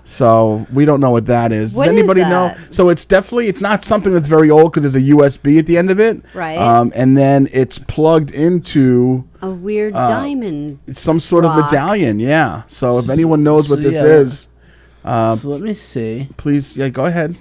[SPEAKER 4] So we don't know what that is.
[SPEAKER 5] What
[SPEAKER 4] Does
[SPEAKER 5] is
[SPEAKER 4] anybody know?
[SPEAKER 5] that?
[SPEAKER 4] So it's not something that's very old because there's a USB at the end of it.
[SPEAKER 5] Right.
[SPEAKER 4] And then it's plugged into
[SPEAKER 5] A weird diamond.
[SPEAKER 4] some sort of
[SPEAKER 5] rock.
[SPEAKER 4] medallion. Yeah. So if anyone knows what
[SPEAKER 3] So,
[SPEAKER 4] this
[SPEAKER 3] yeah.
[SPEAKER 4] is,
[SPEAKER 3] So let me see.
[SPEAKER 4] please, go ahead.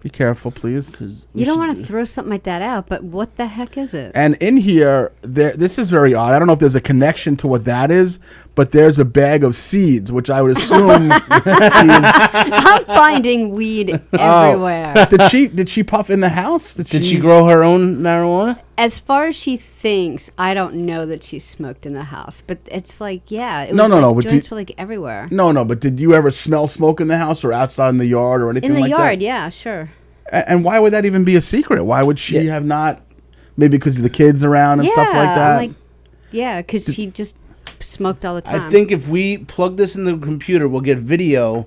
[SPEAKER 4] Be careful, please.
[SPEAKER 3] 'Cause we
[SPEAKER 5] You don't
[SPEAKER 3] should-
[SPEAKER 5] want to throw something like that out, but what the heck is it?
[SPEAKER 4] And in here, this is very odd. I don't know if there's a connection to what that is, but there's a bag of seeds, which I would assume
[SPEAKER 5] I'm finding weed everywhere.
[SPEAKER 4] Did she puff in the house?
[SPEAKER 3] Did she grow her own marijuana?
[SPEAKER 5] As far as she thinks, I don't know that she smoked in the house, but it's like, yeah, it
[SPEAKER 4] No,
[SPEAKER 5] was
[SPEAKER 4] no,
[SPEAKER 5] like
[SPEAKER 4] no, but
[SPEAKER 5] joints were like everywhere.
[SPEAKER 4] No, but did you ever smell smoke in the house or outside in the yard or anything
[SPEAKER 5] In the
[SPEAKER 4] like
[SPEAKER 5] yard,
[SPEAKER 4] that?
[SPEAKER 5] yeah, sure.
[SPEAKER 4] And why would that even be a secret? Why would she have not? Maybe because of the kids around and
[SPEAKER 5] yeah,
[SPEAKER 4] stuff like that.
[SPEAKER 5] I'm like, yeah, because she just smoked all the time.
[SPEAKER 3] I think if we plug this in the computer, we'll get video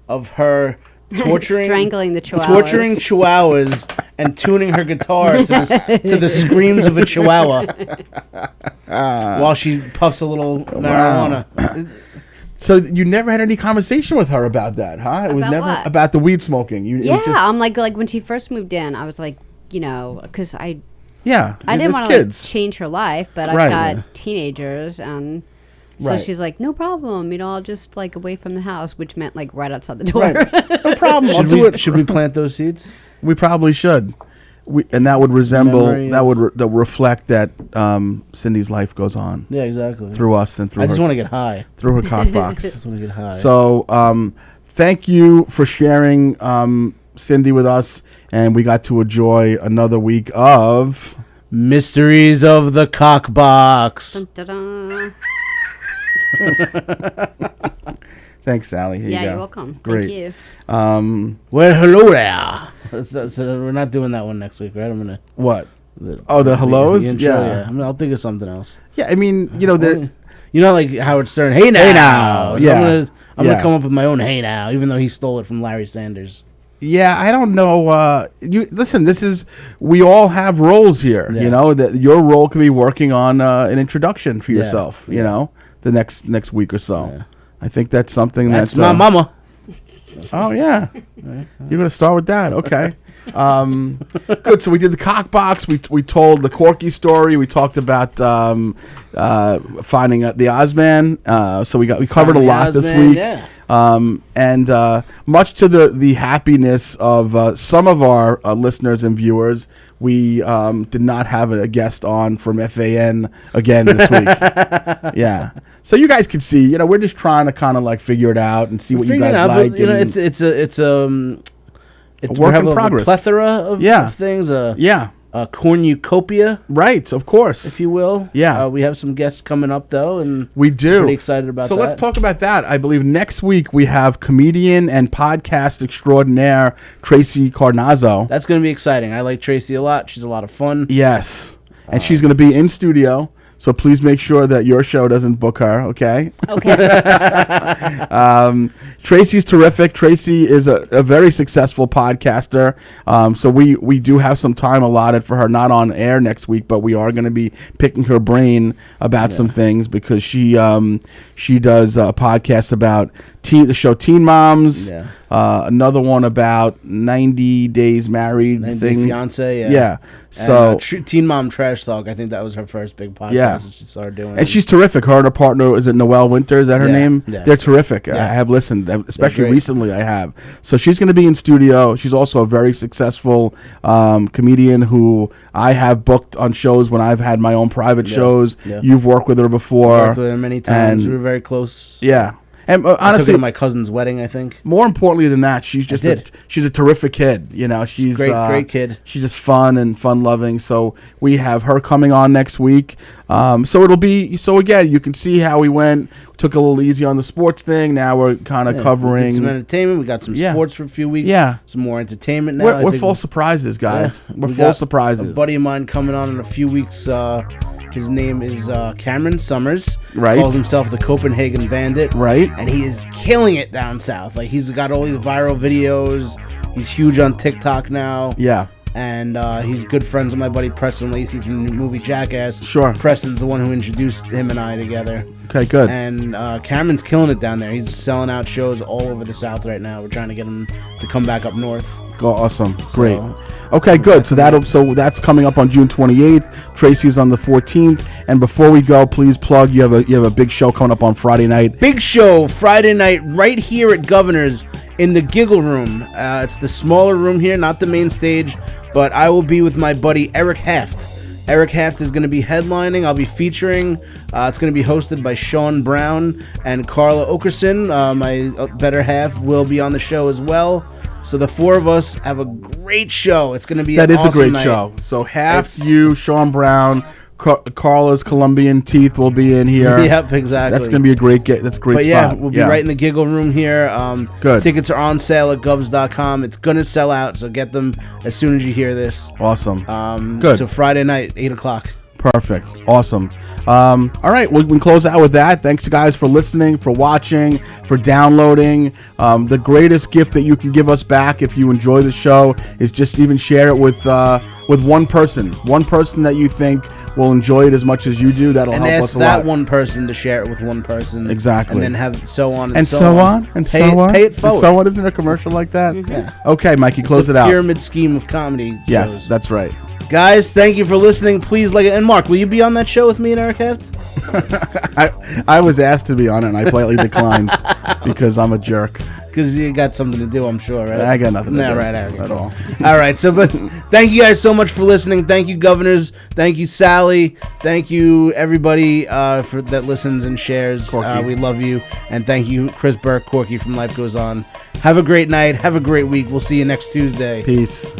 [SPEAKER 3] of her torturing,
[SPEAKER 5] Strangling the chihuahuas.
[SPEAKER 3] torturing chihuahuas, and tuning her guitar to the screams of a chihuahua while she puffs a little marijuana.
[SPEAKER 4] So you never had any conversation with her about that, huh? It was
[SPEAKER 5] About
[SPEAKER 4] never
[SPEAKER 5] what?
[SPEAKER 4] about the weed smoking. It was
[SPEAKER 5] Yeah,
[SPEAKER 4] just-
[SPEAKER 5] I'm like when she first moved in, I was like, because I
[SPEAKER 4] yeah.
[SPEAKER 5] didn't
[SPEAKER 4] it's
[SPEAKER 5] want to like,
[SPEAKER 4] kids.
[SPEAKER 5] change her life, but
[SPEAKER 4] Right.
[SPEAKER 5] I've got teenagers, and so
[SPEAKER 4] Right.
[SPEAKER 5] she's like, no problem, I'll just like away from the house, which meant like right outside the door.
[SPEAKER 4] Right. No problem. I'll
[SPEAKER 3] Should
[SPEAKER 4] do
[SPEAKER 3] we,
[SPEAKER 4] it.
[SPEAKER 3] should we plant those seeds?
[SPEAKER 4] We probably should. And that would resemble
[SPEAKER 3] Memory
[SPEAKER 4] that
[SPEAKER 3] of-
[SPEAKER 4] would reflect that Cindy's life goes on
[SPEAKER 3] Yeah, exactly.
[SPEAKER 4] through us and through
[SPEAKER 3] I just
[SPEAKER 4] her,
[SPEAKER 3] want to get high.
[SPEAKER 4] through her cock
[SPEAKER 3] I
[SPEAKER 4] box.
[SPEAKER 3] just want to get high.
[SPEAKER 4] So thank you for sharing Cindy with us, and we got to enjoy another week of
[SPEAKER 3] Mysteries of the Cock Box.
[SPEAKER 5] Dun, dun, dun.
[SPEAKER 4] Thanks, Sally. Here
[SPEAKER 5] Yeah,
[SPEAKER 4] you go.
[SPEAKER 5] you're welcome.
[SPEAKER 4] Great.
[SPEAKER 5] Thank you.
[SPEAKER 3] Well, hello there. So we're not doing that one next week, right? I'm gonna.
[SPEAKER 4] What? Oh, the hellos?
[SPEAKER 3] intro,
[SPEAKER 4] Yeah.
[SPEAKER 3] I mean, I'll think of something else.
[SPEAKER 4] Yeah, I mean, there
[SPEAKER 3] You know, like Howard Stern. Hey now.
[SPEAKER 4] Hey now.
[SPEAKER 3] So
[SPEAKER 4] Yeah.
[SPEAKER 3] I'm gonna come up with my own hey now, even though he stole it from Larry Sanders.
[SPEAKER 4] Yeah, I don't know. You listen. We all have roles here.
[SPEAKER 3] Yeah.
[SPEAKER 4] You know that your role could be working on an introduction for yourself. You know, the next week or so.
[SPEAKER 3] Yeah.
[SPEAKER 4] I think that's something
[SPEAKER 3] That's my mama.
[SPEAKER 4] Oh yeah, you're gonna start with that. Okay. Good. So we did the cock box. We told the Corky story. We talked about finding the Ozman. So we covered a lot this week.
[SPEAKER 3] Yeah.
[SPEAKER 4] And much to the happiness of some of our listeners and viewers, we did not have a guest on from FAN again this week. Yeah. So you guys can see, we're just trying to kind of like figure it out and see what you guys like.
[SPEAKER 3] But, it's
[SPEAKER 4] a work in progress.
[SPEAKER 3] A plethora of things. A cornucopia,
[SPEAKER 4] right? Of course,
[SPEAKER 3] if you will.
[SPEAKER 4] Yeah,
[SPEAKER 3] we have some guests coming up though, and
[SPEAKER 4] we do.
[SPEAKER 3] Pretty excited about that.
[SPEAKER 4] So let's talk about that. I believe next week we have comedian and podcast extraordinaire Tracy Carnazzo.
[SPEAKER 3] That's going to be exciting. I like Tracy a lot. She's a lot of fun.
[SPEAKER 4] Yes, and she's going to be in studio. So please make sure that your show doesn't book her, okay?
[SPEAKER 5] Okay.
[SPEAKER 4] Tracy's terrific. Tracy is a very successful podcaster. So we do have some time allotted for her, not on air next week, but we are going to be picking her brain about some things because she does a podcast about the show Teen Moms. Yeah. Another one about 90 Days Married
[SPEAKER 3] 90
[SPEAKER 4] thing.
[SPEAKER 3] Fiance,
[SPEAKER 4] yeah. So
[SPEAKER 3] Teen Mom Trash Talk, I think that was her first big podcast that she started doing.
[SPEAKER 4] And she's terrific. Her and her partner, is it Noelle Winter? Is that her name?
[SPEAKER 3] Yeah.
[SPEAKER 4] They're terrific.
[SPEAKER 3] Yeah.
[SPEAKER 4] I have listened, especially recently I have. So she's going to be in studio. She's also a very successful comedian who I have booked on shows when I've had my own private shows. Yeah. You've worked with her before.
[SPEAKER 3] Worked with her many times. We were very close.
[SPEAKER 4] Yeah. And
[SPEAKER 3] I
[SPEAKER 4] honestly,
[SPEAKER 3] took her to my cousin's wedding, I think.
[SPEAKER 4] More importantly than that, she's just she's a terrific kid. She's
[SPEAKER 3] great kid.
[SPEAKER 4] She's just fun and fun loving. So we have her coming on next week. So it'll be again. You can see how we went. Took a little easy on the sports thing. Now we're kind of covering
[SPEAKER 3] we did some entertainment. We got some sports for a few weeks.
[SPEAKER 4] Yeah,
[SPEAKER 3] some more entertainment now.
[SPEAKER 4] We're full surprises, guys. We're full surprises.
[SPEAKER 3] A buddy of mine coming on in a few weeks. His name is Cameron Summers.
[SPEAKER 4] Right.
[SPEAKER 3] Calls himself the Copenhagen Bandit.
[SPEAKER 4] Right.
[SPEAKER 3] And he is killing it down south. Like, he's got all these viral videos. He's huge on TikTok now.
[SPEAKER 4] Yeah.
[SPEAKER 3] And he's good friends with my buddy Preston Lacey from the movie Jackass.
[SPEAKER 4] Sure.
[SPEAKER 3] Preston's the one who introduced him and I together.
[SPEAKER 4] Okay, good.
[SPEAKER 3] And Cameron's killing it down there. He's selling out shows all over the south right now. We're trying to get him to come back up north.
[SPEAKER 4] Go awesome. Great. Okay, good. So that's coming up on June 28th. Tracy's on the 14th. And before we go, please plug. You have a big show coming up on Friday night.
[SPEAKER 3] Big show Friday night right here at Governor's in the Giggle Room. It's the smaller room here, not the main stage. But I will be with my buddy Eric Haft. Eric Haft is going to be headlining. I'll be featuring. It's going to be hosted by Sean Brown and Carla Okerson. My better half will be on the show as well. So the four of us have a great show. It's going to be an awesome night.
[SPEAKER 4] That is a great show. So Haft, you, Sean Brown, Carla's Colombian teeth will be in here.
[SPEAKER 3] Yep, exactly.
[SPEAKER 4] That's going to be a great That's a great spot.
[SPEAKER 3] But we'll be right in the Giggle Room here.
[SPEAKER 4] Good.
[SPEAKER 3] Tickets are on sale at govs.com. It's going to sell out, so get them as soon as you hear this.
[SPEAKER 4] Awesome. Good.
[SPEAKER 3] So Friday night, 8 o'clock.
[SPEAKER 4] Perfect. Awesome. All right, we can close out with that. Thanks, you guys, for listening, for watching, for downloading. The greatest gift that you can give us back if you enjoy the show is just even share it with one person that you think will enjoy it as much as you do. That'll help us a lot. And ask that
[SPEAKER 3] one person to share it with one person.
[SPEAKER 4] Exactly.
[SPEAKER 3] And then have so on
[SPEAKER 4] and so on. And so on.
[SPEAKER 3] Pay it forward.
[SPEAKER 4] And so on. Isn't there a commercial like that?
[SPEAKER 3] Mm-hmm. Yeah.
[SPEAKER 4] Okay, Mikey, close it out.
[SPEAKER 3] Pyramid scheme of comedy.
[SPEAKER 4] Yes, that's right.
[SPEAKER 3] Guys, thank you for listening. Please like it. And Mark, will you be on that show with me and Eric Haft?
[SPEAKER 4] I was asked to be on it, and I politely declined because I'm a jerk.
[SPEAKER 3] Because you got something to do, I'm sure, right?
[SPEAKER 4] I got nothing to do
[SPEAKER 3] right,
[SPEAKER 4] at all.
[SPEAKER 3] All right, but thank you guys so much for listening. Thank you, Governors. Thank you, Sally. Thank you, everybody that listens and shares. We love you. And thank you, Chris Burke, Corky from Life Goes On. Have a great night. Have a great week. We'll see you next Tuesday.
[SPEAKER 4] Peace.